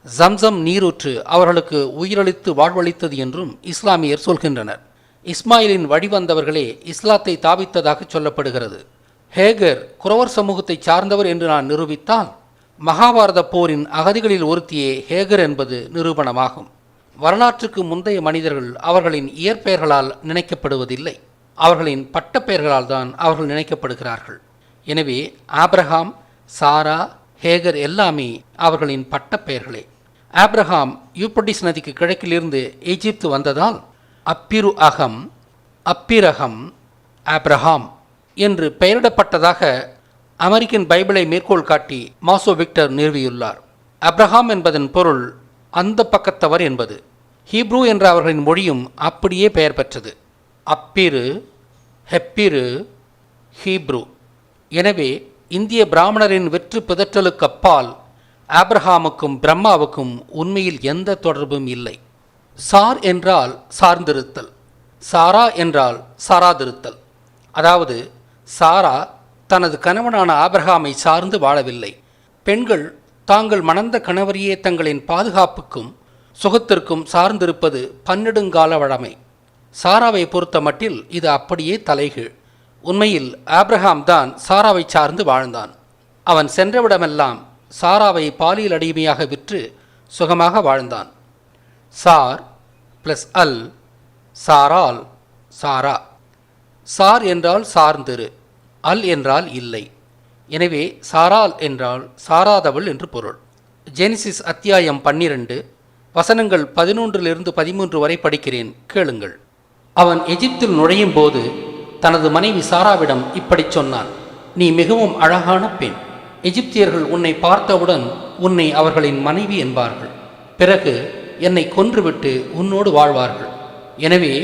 ஜம்சம் நீரூற்று அவர்களுக்கு உயிரளித்து வாழ்வளித்தது என்றும் இஸ்லாமியர் சொல்கின்றனர். இஸ்மாயிலின் வழிவந்தவர்களே இஸ்லாத்தை தாவித்ததாக சொல்லப்படுகிறது. ஹேகர் குரவர் சமூகத்தை சார்ந்தவர் என்று நான் நிரூபித்தால் மகாபாரத போரின் அகதிகளில் ஒருத்தியே ஹேகர் என்பது நிரூபணமாகும். வரலாற்றுக்கு முந்தைய மனிதர்கள் அவர்களின் இயற்பெயர்களால் நினைக்கப்படுவதில்லை. அவர்களின் பட்டப்பெயர்களால் தான் அவர்கள் நினைக்கப்படுகிறார்கள். எனவே ஆபிரகாம், சாரா, ஹேகர் எல்லாமே அவர்களின் பட்டப்பெயர்களே. ஆபிரகாம் யூப்ரட்டிஸ் நதிக்கு கிழக்கிலிருந்து எகிப்து வந்ததால் அப்பிரு அகம், அப்பிரகம், ஆபிரகாம் என்று பெயரிடப்பட்டதாக அமெரிக்கன் பைபிளை மேற்கோள் காட்டி மாசோ விக்டர் நிறுவியுள்ளார். அப்ரஹாம் என்பதன் பொருள் அந்த பக்கத்தவர் என்பது. ஹீப்ரூ என்ற அவர்களின் மொழியும் அப்படியே பெயர் பெற்றது. அப்பிரு, ஹெப்பிரு, ஹீப்ரூ. எனவே இந்திய பிராமணரின் வெற்று பிதற்றலுக்கு அப்பால் ஆபிரஹாமுக்கும் பிரம்மாவுக்கும் உண்மையில் எந்த தொடர்பும் இல்லை. சார் என்றால் சார்ந்திருத்தல், சாரா என்றால் சாராதிருத்தல். அதாவது சாரா தனது கணவனான ஆபிரகாமை சார்ந்து வாழவில்லை. பெண்கள் தாங்கள் மணந்த கணவரையே தங்களின் பாதுகாப்புக்கும் சுகத்திற்கும் சார்ந்திருப்பது பன்னெடுங்கால வழமை. சாராவை பொறுத்த மட்டில் இது அப்படியே தலைகீழ். உண்மையில் ஆபிரகாம் தான் சாராவை சார்ந்து வாழ்ந்தான். அவன் சென்றவிடமெல்லாம் சாராவை பாலியல் அடிமையாக விற்று சுகமாக வாழ்ந்தான். சார் பிளஸ் அல், சாரால், சாரா. சார் என்றால் சார்ந்திரு, அல் என்றால் இல்லை. எனவே சாரால் என்றால் சாராதவள் என்று பொருள். ஜெனிசிஸ் அத்தியாயம் 12 வசனங்கள் 11-13 வரை படிக்கிறேன், கேளுங்கள். அவன் எகிப்தில் நுழையும் போது தனது மனைவி சாராவிடம் இப்படி சொன்னான்: நீ மிகவும் அழகான பெண். எகிப்தியர்கள் உன்னை பார்த்தவுடன் உன்னை அவர்களின் மனைவி என்பார்கள். பிறகு என்னை கொன்றுவிட்டு உன்னோடு வாழ்வார்கள். எனவே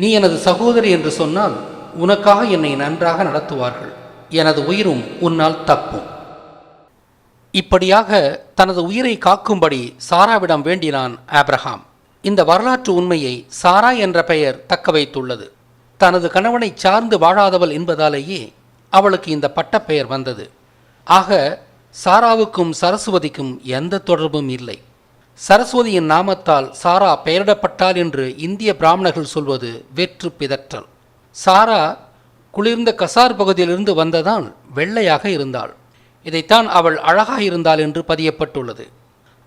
நீ எனது சகோதரி என்று சொன்னால் உனக்காக என்னை நன்றாக நடத்துவார்கள். எனது உயிரும் உன்னால் தப்பும். இப்படியாக தனது உயிரை காக்கும்படி சாராவிடம் வேண்டினான் ஆபிரகாம். இந்த வரலாற்று உண்மையை சாரா என்ற பெயர் தக்க வைத்துள்ளது. தனது கணவனை சார்ந்து வாழாதவள் என்பதாலேயே அவளுக்கு இந்த பட்டப்பெயர் வந்தது. ஆக சாராவுக்கும் சரஸ்வதிக்கும் எந்த தொடர்பும் இல்லை. சரஸ்வதியின் நாமத்தால் சாரா பெயரிடப்பட்டாள் என்று இந்திய பிராமணர்கள் சொல்வது வெற்று பிதற்றல். சாரா குளிர்ந்த கசார் பகுதியிலிருந்து வந்ததால் வெள்ளையாக இருந்தாள். இதைத்தான் அவள் அழகாக இருந்தாள் என்று பதியப்பட்டுள்ளது.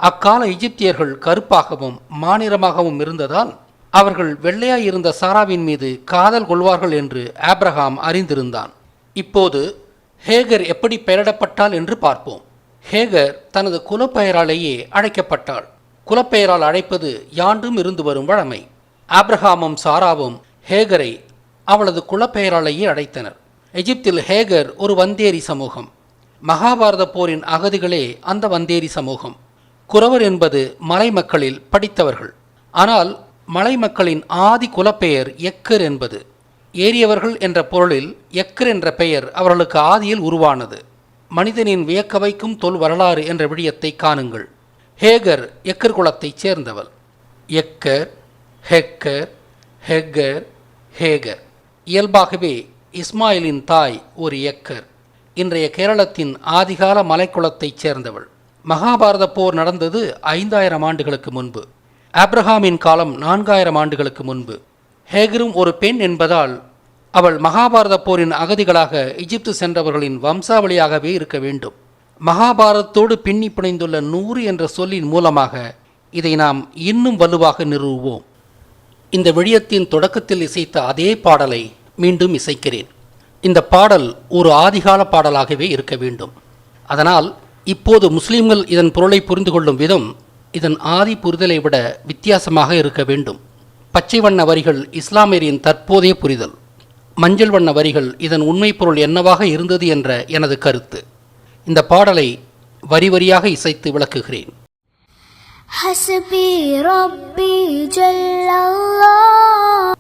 அக்கால எகிப்தியர்கள் கருப்பாகவும் மாநிறமாகவும் இருந்ததால் அவர்கள் வெள்ளையாய் இருந்த சாராவின் மீது காதல் கொள்வார்கள் என்று ஆபிரகாம் அறிந்திருந்தான். இப்போது ஹேகர் எப்படி பெயரிடப்பட்டாள் என்று பார்ப்போம். ஹேகர் தனது குலப்பெயராலேயே அழைக்கப்பட்டாள். குலப்பெயரால் அழைப்பது யாண்டும் இருந்து வரும் வழமை. ஆபிரகாமும் சாராவும் ஹேகரை அவளது குலப்பெயராலேயே அழைத்தனர். எகிப்தில் ஹேகர் ஒரு வந்தேரி சமூகம். மகாபாரத போரின் அகதிகளே அந்த வந்தேரி சமூகம். குரவர் என்பது மலை மக்களில் படித்தவர்கள். ஆனால் மலை மக்களின் ஆதி குலப்பெயர் எக்கர் என்பது. ஏறியவர்கள் என்ற பொருளில் எக்கர் என்ற பெயர் அவர்களுக்கு ஆதியில் உருவானது. மனிதனின் வியக்க வைக்கும் தொல் வரலாறு என்ற விடயத்தை காணுங்கள். ஹேகர் எக்கர் குலத்தைச் சேர்ந்தவள். எக்கர், ஹெக்கர், ஹெக்கர், ஹேகர். இயல்பாகவே இஸ்மாயிலின் தாய் ஒரு எக்கர். இன்றைய கேரளத்தின் ஆதிகால மலைக்குளத்தைச் சேர்ந்தவள். மகாபாரத போர் நடந்தது 5000 ஆண்டுகளுக்கு முன்பு. ஆபிரகாமின் காலம் 4000 ஆண்டுகளுக்கு முன்பு. ஹேகரும் ஒரு பெண் என்பதால் அவள் மகாபாரத போரின் அகதிகளாக எகிப்து சென்றவர்களின் வம்சாவளியாகவே இருக்க வேண்டும். மகாபாரதத்தோடு பின்னி பிணைந்துள்ள 100 என்ற சொல்லின் மூலமாக இதை நாம் இன்னும் வலுவாக நிறுவுவோம். இந்த விடயத்தின் தொடக்கத்தில் இசைத்த அதே பாடலை மீண்டும் இசைக்கிறேன். இந்த பாடல் ஒரு ஆதிகால பாடலாகவே இருக்க வேண்டும். அதனால் இப்போது முஸ்லிம்கள் இதன் பொருளை புரிந்து கொள்ளும் விதம் இதன் ஆதி புரிதலை விட வித்தியாசமாக இருக்க வேண்டும். பச்சை வண்ண வரிகள் இஸ்லாமியரின் தற்போதைய புரிதல், மஞ்சள் வண்ண வரிகள் இதன் உண்மை பொருள் என்னவாக இருந்தது என்ற எனது கருத்து. இந்த பாடலை வரி வரியாக இசைத்து விளக்குகிறேன். ஹஸ்பி ரப்பி ஜல்லல்லாஹ்.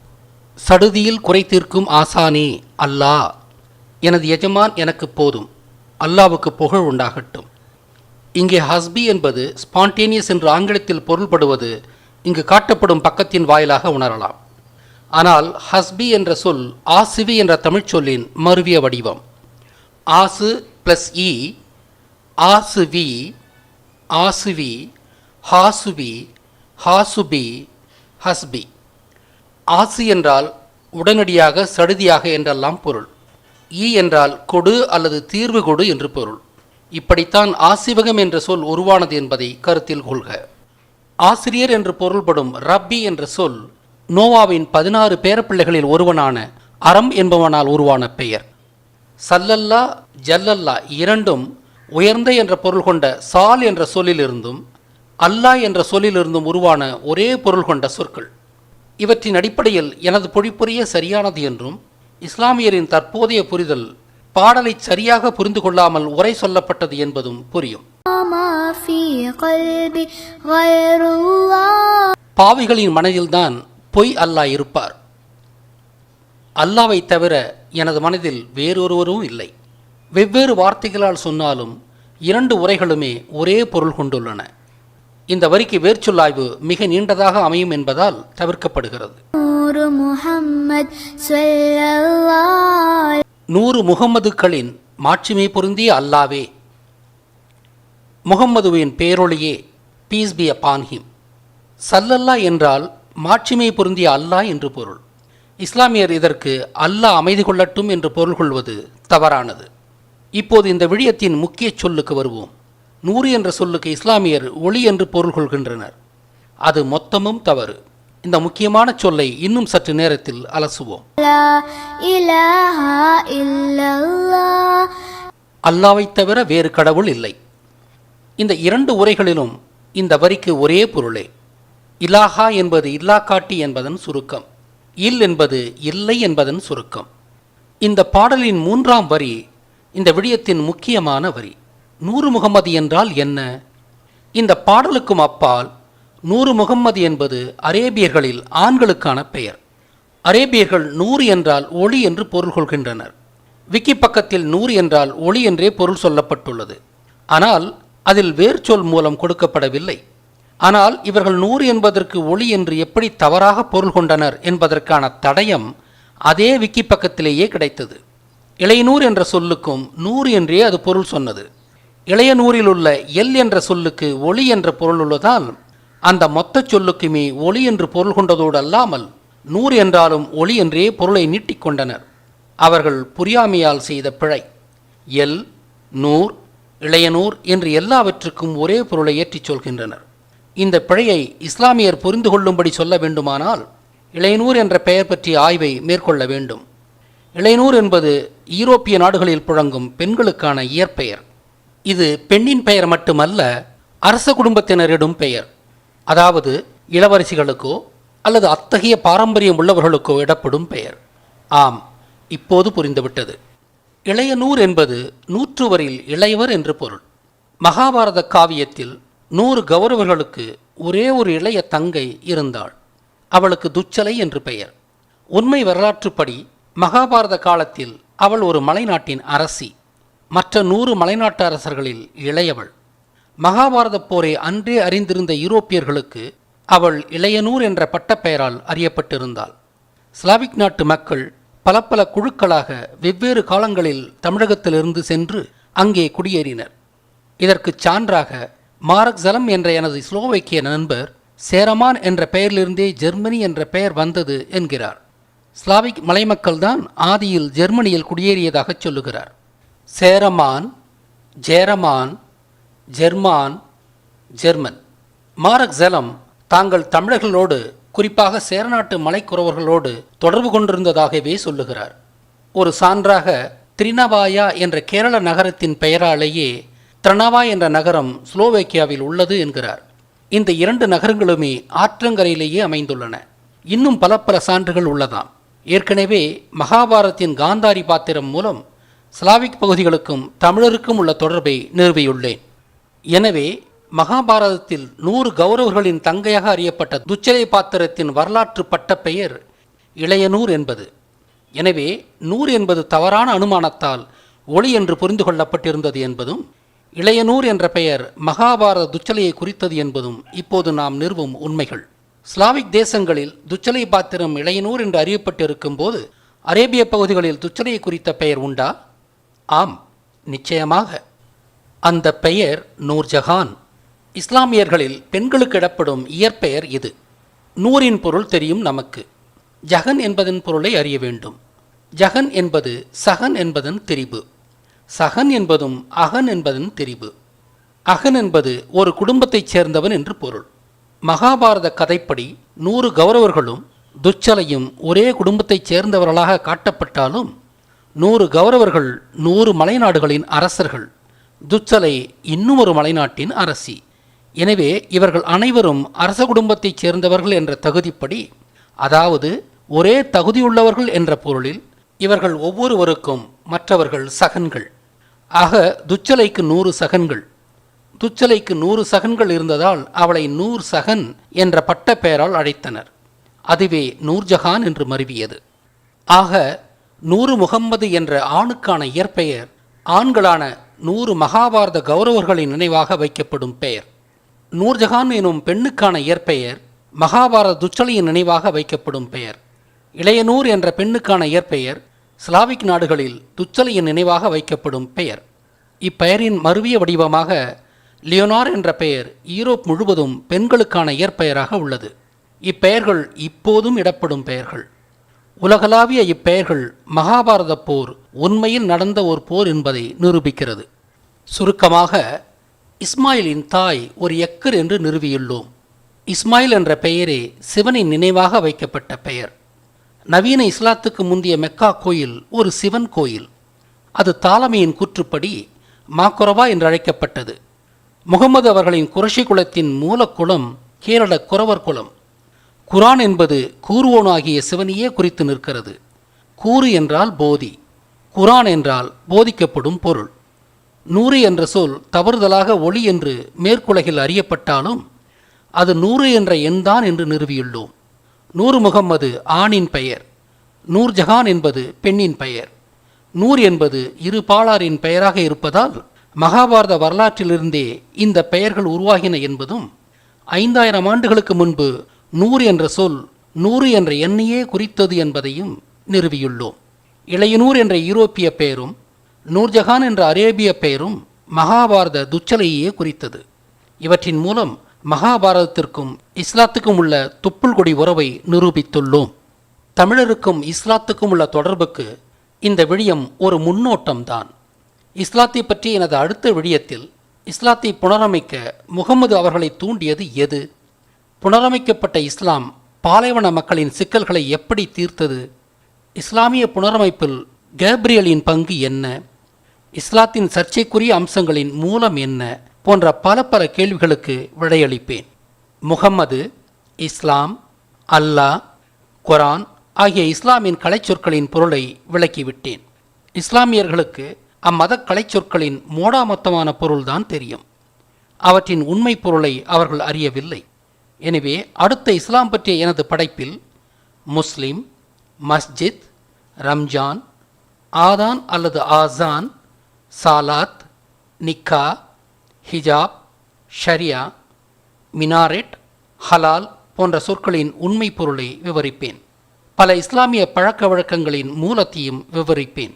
சடுதியில் குறை தீர்க்கும் ஆசானே அல்லாஹ், எனது எஜமான் எனக்கு போதும், அல்லாவுக்கு புகழ் உண்டாகட்டும். இங்கே ஹஸ்பி என்பது ஸ்பான்டேனியஸ் என்று ஆங்கிலத்தில் பொருள்படுவது இங்கு காட்டப்படும் பக்கத்தின் வாயிலாக உணரலாம். ஆனால் ஹஸ்பி என்ற சொல் ஆசிவி என்ற தமிழ்ச் சொல்லின் மருவிய வடிவம். ஆசு ப்ளஸ் இ, ஆசுவி, ஆசுவி, ஹாசுவி, ஹாசுபி, ஹஸ்பி. ஆசு என்றால் உடனடியாக, சடுதியாக என்றெல்லாம் பொருள். ஈ என்றால் கொடு அல்லது தீர்வு கொடு என்று பொருள். இப்படித்தான் ஆசிவகம் என்ற சொல் உருவானது என்பதை கருத்தில் கொள்க. ஆசிரியர் என்று பொருள்படும் ரப்பி என்ற சொல் நோவாவின் 16 பேரப்பிள்ளைகளில் ஒருவனான அரம் என்பவனால் உருவான பெயர். சல்லல்லா ஜல்லல்லா இரண்டும் உயர்ந்த என்ற பொருள் கொண்ட சால் என்ற சொல்லிலிருந்தும் அல்லாஹ் என்ற சொல்லிலிருந்தும் உருவான ஒரே பொருள் கொண்ட சொற்கள். இவற்றின் அடிப்படையில் எனது பொழிப்புரிய சரியானது என்றும் இஸ்லாமியரின் தற்போதைய புரிதல் பாடலை சரியாக புரிந்து கொள்ளாமல் உரை சொல்லப்பட்டது என்பதும் புரியும். பாவிகளின் மனதில்தான் பொய் அல்லாஹ் இருப்பார். அல்லாவை தவிர எனது மனதில் வேறொருவரும் இல்லை. வெவ்வேறு வார்த்தைகளால் சொன்னாலும் இரண்டு உரைகளுமே ஒரே பொருள் கொண்டுள்ளன. இந்த வரிக்கு வேர்ச்சொல்லாய்வு மிக நீண்டதாக அமையும் என்பதால் தவிர்க்கப்படுகிறது. 100 முகம்மதுக்களின் மாட்சிமை பொருந்திய அல்லாவே, முகம்மதுவின் பேரொளியே, பீஸ் பி அப்பான் ஹிம். சல்லல்லா என்றால் மாட்சிமை பொருந்திய அல்லாஹ் என்று பொருள். இஸ்லாமியர் இதற்கு அல்லாஹ் அமைதி கொள்ளட்டும் என்று பொருள் கொள்வது தவறானது. இப்போது இந்த விடயத்தின் முக்கிய சொல்லுக்கு வருவோம். 100 என்ற சொல்லுக்கு இஸ்லாமியர் ஒளி என்று பொருள் கொள்கின்றனர். அது மொத்தமும் தவறு. இந்த முக்கியமான சொல்லை இன்னும் சற்று நேரத்தில் அலசுவோம். அல்லாவை தவிர வேறு கடவுள் இல்லை. இந்த இரண்டு உரைகளிலும் இந்த வரிக்கு ஒரே பொருளே. இலாஹா என்பது இல்லா காட்டி என்பதன் சுருக்கம், இல் என்பது இல்லை என்பதன் சுருக்கம். இந்த பாடலின் 3ஆம் வரி இந்த விடயத்தின் முக்கியமான வரி. 100 முகம்மது என்றால் என்ன? இந்த பாடலுக்கும் அப்பால் 100 முகம்மது என்பது அரேபியர்களில் ஆண்களுக்கான பெயர். அரேபியர்கள் 100 என்றால் ஒளி என்று பொருள் கொள்கின்றனர். விக்கி பக்கத்தில் 100 என்றால் ஒளி என்றே பொருள் சொல்லப்பட்டுள்ளது. ஆனால் அதில் வேறு சொல் மூலம் கொடுக்கப்படவில்லை. ஆனால் இவர்கள் 100 என்பதற்கு ஒளி என்று எப்படி தவறாக பொருள் கொண்டனர் என்பதற்கான தடயம் அதே விக்கி பக்கத்திலேயே கிடைத்தது. இளையனூர் என்ற சொல்லுக்கும் 100 என்றே அது பொருள் சொன்னது. இளையனூரில் உள்ள எல் என்ற சொல்லுக்கு ஒளி என்ற பொருள் உள்ளதால் அந்த மொத்த சொல்லுக்குமே ஒளி என்று பொருள் கொண்டதோடு அல்லாமல் 100 என்றாலும் ஒளி என்றே பொருளை நீட்டிக்கொண்டனர். அவர்கள் புரியாமையால் செய்த பிழை. எல், நூர், இளையனூர் என்று எல்லாவற்றுக்கும் ஒரே பொருளை ஏற்றிச் சொல்கின்றனர். இந்த பிழையை இஸ்லாமியர் புரிந்து கொள்ளும்படி சொல்ல வேண்டுமானால் இளையனூர் என்ற பெயர் பற்றிய ஆய்வை மேற்கொள்ள வேண்டும். இளையனூர் என்பது ஈரோப்பிய நாடுகளில் புழங்கும் பெண்களுக்கான இயற்பெயர். இது பெண்ணின் பெயர் மட்டுமல்ல, அரச குடும்பத்தினரிடும் பெயர். அதாவது இளவரசிகளுக்கோ அல்லது அத்தகைய பாரம்பரியம் உள்ளவர்களுக்கோ இடப்படும் பெயர். ஆம், இப்போது புரிந்துவிட்டது. இளையனூர் என்பது 100வரில் இளையவர் என்று பொருள். மகாபாரத காவியத்தில் 100 கௌரவர்களுக்கு ஒரே ஒரு இளைய தங்கை இருந்தாள். அவளுக்கு துச்சலை என்று பெயர். உண்மை வரலாற்றுப்படி மகாபாரத காலத்தில் அவள் ஒரு மலைநாட்டின் அரசி. மற்ற 100 மலைநாட்டு அரசர்களில் இளையவள். மகாபாரத போரை அன்றே அறிந்திருந்த யூரோப்பியர்களுக்கு அவள் இளையனூர் என்ற பட்டப்பெயரால் அறியப்பட்டிருந்தாள். ஸ்லாவிக் நாட்டு மக்கள் பல பல குழுக்களாக வெவ்வேறு காலங்களில் தமிழகத்திலிருந்து சென்று அங்கே குடியேறினர். இதற்கு சான்றாக மாரக் ஜலம் என்ற எனது ஸ்லோவேக்கிய நண்பர் சேரமான் என்ற பெயரிலிருந்தே ஜெர்மனி என்ற பெயர் வந்தது என்கிறார். ஸ்லாவிக் மலைமக்கள்தான் ஆதியில் ஜெர்மனியில் குடியேறியதாக சொல்லுகிறார். சேரமான், ஜேரமான், ஜெர்மான், ஜெர்மன். மாரக் ஜலம் தாங்கள் தமிழர்களோடு, குறிப்பாக சேரநாட்டு மலைக்குறவர்களோடு தொடர்பு கொண்டிருந்ததாகவே சொல்லுகிறார். ஒரு சான்றாக திரினவாயா என்ற கேரள நகரத்தின் பெயராலேயே திரணவா என்ற நகரம் ஸ்லோவேக்கியாவில் உள்ளது என்கிறார். இந்த 2 நகரங்களுமே ஆற்றங்கரையிலேயே அமைந்துள்ளன. இன்னும் பல சான்றுகள் உள்ளதாம். ஏற்கனவே மகாபாரதத்தின் காந்தாரி பாத்திரம் மூலம் ஸ்லாவிக் பகுதிகளுக்கும் தமிழருக்கும் உள்ள தொடர்பை நிறுவியுள்ளேன். எனவே மகாபாரதத்தில் 100 கௌரவர்களின் தங்கையாக அறியப்பட்ட துச்சலை பாத்திரத்தின் வரலாற்று பட்டப்பெயர் இளையனூர் என்பது. எனவே 100 என்பது தவறான அனுமானத்தால் ஒளி என்று புரிந்து கொள்ளப்பட்டிருந்தது என்பதும், இளையனூர் என்ற பெயர் மகாபாரத துச்சலையை குறித்தது என்பதும் இப்போது நாம் நிறுவும் உண்மைகள். ஸ்லாவிக் தேசங்களில் துச்சலை பாத்திரம் இளையனூர் என்று அறியப்பட்டிருக்கும் போது அரேபிய பகுதிகளில் துச்சலையை குறித்த பெயர் உண்டா? ஆம், நிச்சயமாக. அந்த பெயர் நூர்ஜஹான். இஸ்லாமியர்களில் பெண்களுக்கு இடப்படும் இயற்பெயர் இது. நூரின் பொருள் தெரியும் நமக்கு. ஜஹன் என்பதன் பொருளை அறிய வேண்டும். ஜஹன் என்பது சஹன் என்பதன் திரிபு. சஹன் என்பதும் அகன் என்பதன் திரிபு. அகன் என்பது ஒரு குடும்பத்தைச் சேர்ந்தவன் என்று பொருள். மகாபாரத கதைப்படி 100 கௌரவர்களும் துச்சலையும் ஒரே குடும்பத்தைச் சேர்ந்தவர்களாக காட்டப்பட்டாலும் 100 கௌரவர்கள் 100 மலைநாடுகளின் அரசர்கள். துச்சலை இன்னும் ஒரு மலைநாட்டின் அரசி. எனவே இவர்கள் அனைவரும் அரச குடும்பத்தைச் சேர்ந்தவர்கள் என்ற தகுதிப்படி, அதாவது ஒரே தகுதியுள்ளவர்கள் என்ற பொருளில், இவர்கள் ஒவ்வொருவருக்கும் மற்றவர்கள் சகன்கள். ஆக துச்சலைக்கு 100 சகன்கள். துச்சலைக்கு 100 சகன்கள் இருந்ததால் அவளை நூர் சகன் என்ற பட்ட பெயரால் அழைத்தனர். அதுவே நூர்ஜஹான் என்று மருவியது. ஆக 100 முகம்மது என்ற ஆணுக்கான இயற்பெயர் ஆண்களான 100 மகாபாரத கௌரவர்களின் நினைவாக வைக்கப்படும் பெயர். நூர்ஜஹான் எனும் பெண்ணுக்கான இயற்பெயர் மகாபாரத துச்சலையின் நினைவாக வைக்கப்படும் பெயர். இளையனூர் என்ற பெண்ணுக்கான இயற்பெயர் ஸ்லாவிக் நாடுகளில் துச்சலையின் நினைவாக வைக்கப்படும் பெயர். இப்பெயரின் மருவிய வடிவமாக லியோனார் என்ற பெயர் ஈரோப் முழுவதும் பெண்களுக்கான இயற்பெயராக உள்ளது. இப்பெயர்கள் இப்போதும் இடப்படும் பெயர்கள். உலகளாவிய இப்பெயர்கள் மகாபாரத போர் உண்மையில் நடந்த ஒரு போர் என்பதை நிரூபிக்கிறது. சுருக்கமாக, இஸ்மாயிலின் தாய் ஒரு எக்கர் என்று நிறுவியுள்ளோம். இஸ்மாயில் என்ற பெயரே சிவனின் நினைவாக வைக்கப்பட்ட பெயர். நவீன இஸ்லாத்துக்கு முந்தைய மெக்கா கோயில் ஒரு சிவன் கோயில். அது தாலமியின் கூற்றுப்படி மாக்குரவா என்று அழைக்கப்பட்டது. முகமது அவர்களின் குரஷி குலத்தின் மூலக்குளம் கேரள குரவர் குலம். குரான் என்பது கூறுவோனாகிய சிவனையே குறித்து நிற்கிறது. கூறு என்றால் போதி, குரான் என்றால் போதிக்கப்படும் பொருள். 100 என்ற சொல் தவறுதலாக ஒளி என்று மேற்குலகில் அறியப்பட்டாலும் அது 100 என்ற எண்தான் என்று நிறுவியுள்ளோம். 100 முகம்மது ஆணின் பெயர், நூர்ஜஹான் என்பது பெண்ணின் பெயர். 100 என்பது இரு பாலாரின் பெயராக இருப்பதால் மகாபாரத வரலாற்றிலிருந்தே இந்த பெயர்கள் உருவாகின என்பதும், 5000 ஆண்டுகளுக்கு முன்பு 100 என்ற சொல் 100 என்ற எண்ணையே குறித்தது என்பதையும் நிறுவியுள்ளோம். இளையனூர் என்ற யூரோப்பிய பெயரும் நூர்ஜஹான் என்ற அரேபிய பெயரும் மகாபாரத துச்சலையே குறித்தது. இவற்றின் மூலம் மகாபாரதத்திற்கும் இஸ்லாத்துக்கும் உள்ள துப்புள் கொடி உறவை நிரூபித்துள்ளோம். தமிழருக்கும் இஸ்லாத்துக்கும் உள்ள தொடர்புக்கு இந்த விடயம் ஒரு முன்னோட்டம்தான். இஸ்லாத்தை பற்றி எனது அடுத்த விடயத்தில் இஸ்லாத்தை புனரமைக்க முகமது அவர்களை தூண்டியது எது? புனரமைக்கப்பட்ட இஸ்லாம் பாலைவன மக்களின் சிக்கல்களை எப்படி தீர்த்தது? இஸ்லாமிய புனரமைப்பில் கேப்ரியலின் பங்கு என்ன? இஸ்லாத்தின் சர்ச்சைக்குரிய அம்சங்களின் மூலம் என்ன? போன்ற பல கேள்விகளுக்கு விடையளிப்பேன். முகம்மது, இஸ்லாம், அல்லாஹ், குரான் ஆகிய இஸ்லாமின் கலைச்சொற்களின் பொருளை விளக்கிவிட்டேன். இஸ்லாமியர்களுக்கு அம்மத கலைச்சொற்களின் மோடாமொத்தமான பொருள்தான் தெரியும். அவற்றின் உண்மை பொருளை அவர்கள் அறியவில்லை. எனவே அடுத்த இஸ்லாம் பற்றிய எனது படைப்பில் முஸ்லிம், மஸ்ஜித், ரம்ஜான், ஆதான் அல்லது ஆசான், சாலாத், நிக்கா, ஹிஜாப், ஷரியா, மினாரெட், ஹலால் போன்ற சொற்களின் உண்மை பொருளை விவரிப்பேன். பல இஸ்லாமிய பழக்க வழக்கங்களின் மூலத்தையும் விவரிப்பேன்.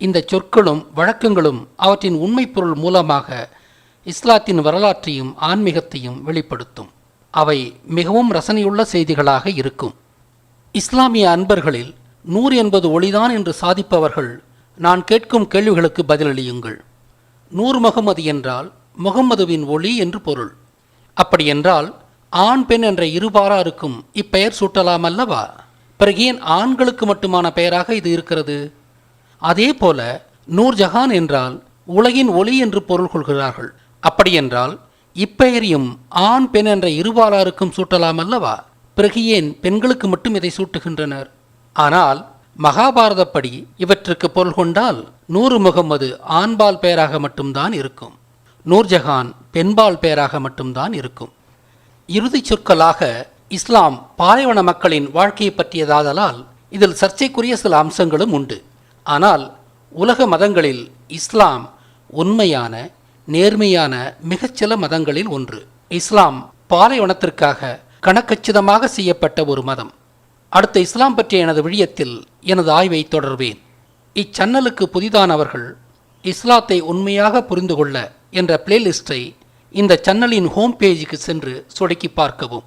இந்த சொற்களும் வழக்கங்களும் அவற்றின் உண்மை பொருள் மூலமாக இஸ்லாத்தின் வரலாற்றையும் ஆன்மீகத்தையும் வெளிப்படுத்தும். அவை மிகவும் ரசனையுள்ள செய்திகளாக இருக்கும். இஸ்லாமிய அன்பர்களில் 100 என்பது ஒளிதான் என்று சாதிப்பவர்கள் நான் கேட்கும் கேள்விகளுக்கு பதிலளியுங்கள். 100 முகமது என்றால் முகம்மதுவின் ஒளி என்று பொருள். அப்படியென்றால் ஆண் பெண் என்ற இருபாலாருக்கும் இப்பெயர் சூட்டலாம் அல்லவா? பிறகு ஏன் ஆண்களுக்கு மட்டுமான பெயராக இது இருக்கிறது? அதே போல நூர்ஜஹான் என்றால் உலகின் ஒளி என்று பொருள் கொள்கிறார்கள். அப்படியென்றால் இப்பெயரையும் ஆண் பெண் என்ற இருபாலாருக்கும் சூட்டலாம் அல்லவா? பிறகு ஏன் பெண்களுக்கு மட்டும் இதை சூட்டுகின்றனர்? ஆனால் மகாபாரதப்படி இவற்றுக்கு பொருள் கொண்டால் நூறு முகம்மது ஆண்பால் பெயராக மட்டும்தான் இருக்கும், நூர்ஜஹான் பெண்பால் பெயராக மட்டும்தான் இருக்கும். இறுதிச் சொற்களாக இஸ்லாம் பாலைவன மக்களின் வாழ்க்கையை பற்றியதாதலால் இதில் சர்ச்சைக்குரிய சில அம்சங்களும் உண்டு. ஆனால் உலக மதங்களில் இஸ்லாம் உண்மையான நேர்மையான மிகச்சில மதங்களில் ஒன்று. இஸ்லாம் பாலைவனத்திற்காக கணக்கச்சிதமாக செய்யப்பட்ட ஒரு மதம். அடுத்த இஸ்லாம் பற்றிய எனது விழியத்தில் எனது ஆய்வை தொடர்வேன். இச்சன்னலுக்கு புதிதானவர்கள் இஸ்லாத்தை உண்மையாக புரிந்து கொள்ள என்ற பிளேலிஸ்டை இந்த சேனலின் ஹோம் பேஜுக்கு சென்று சொடுக்கி பார்க்கவும்.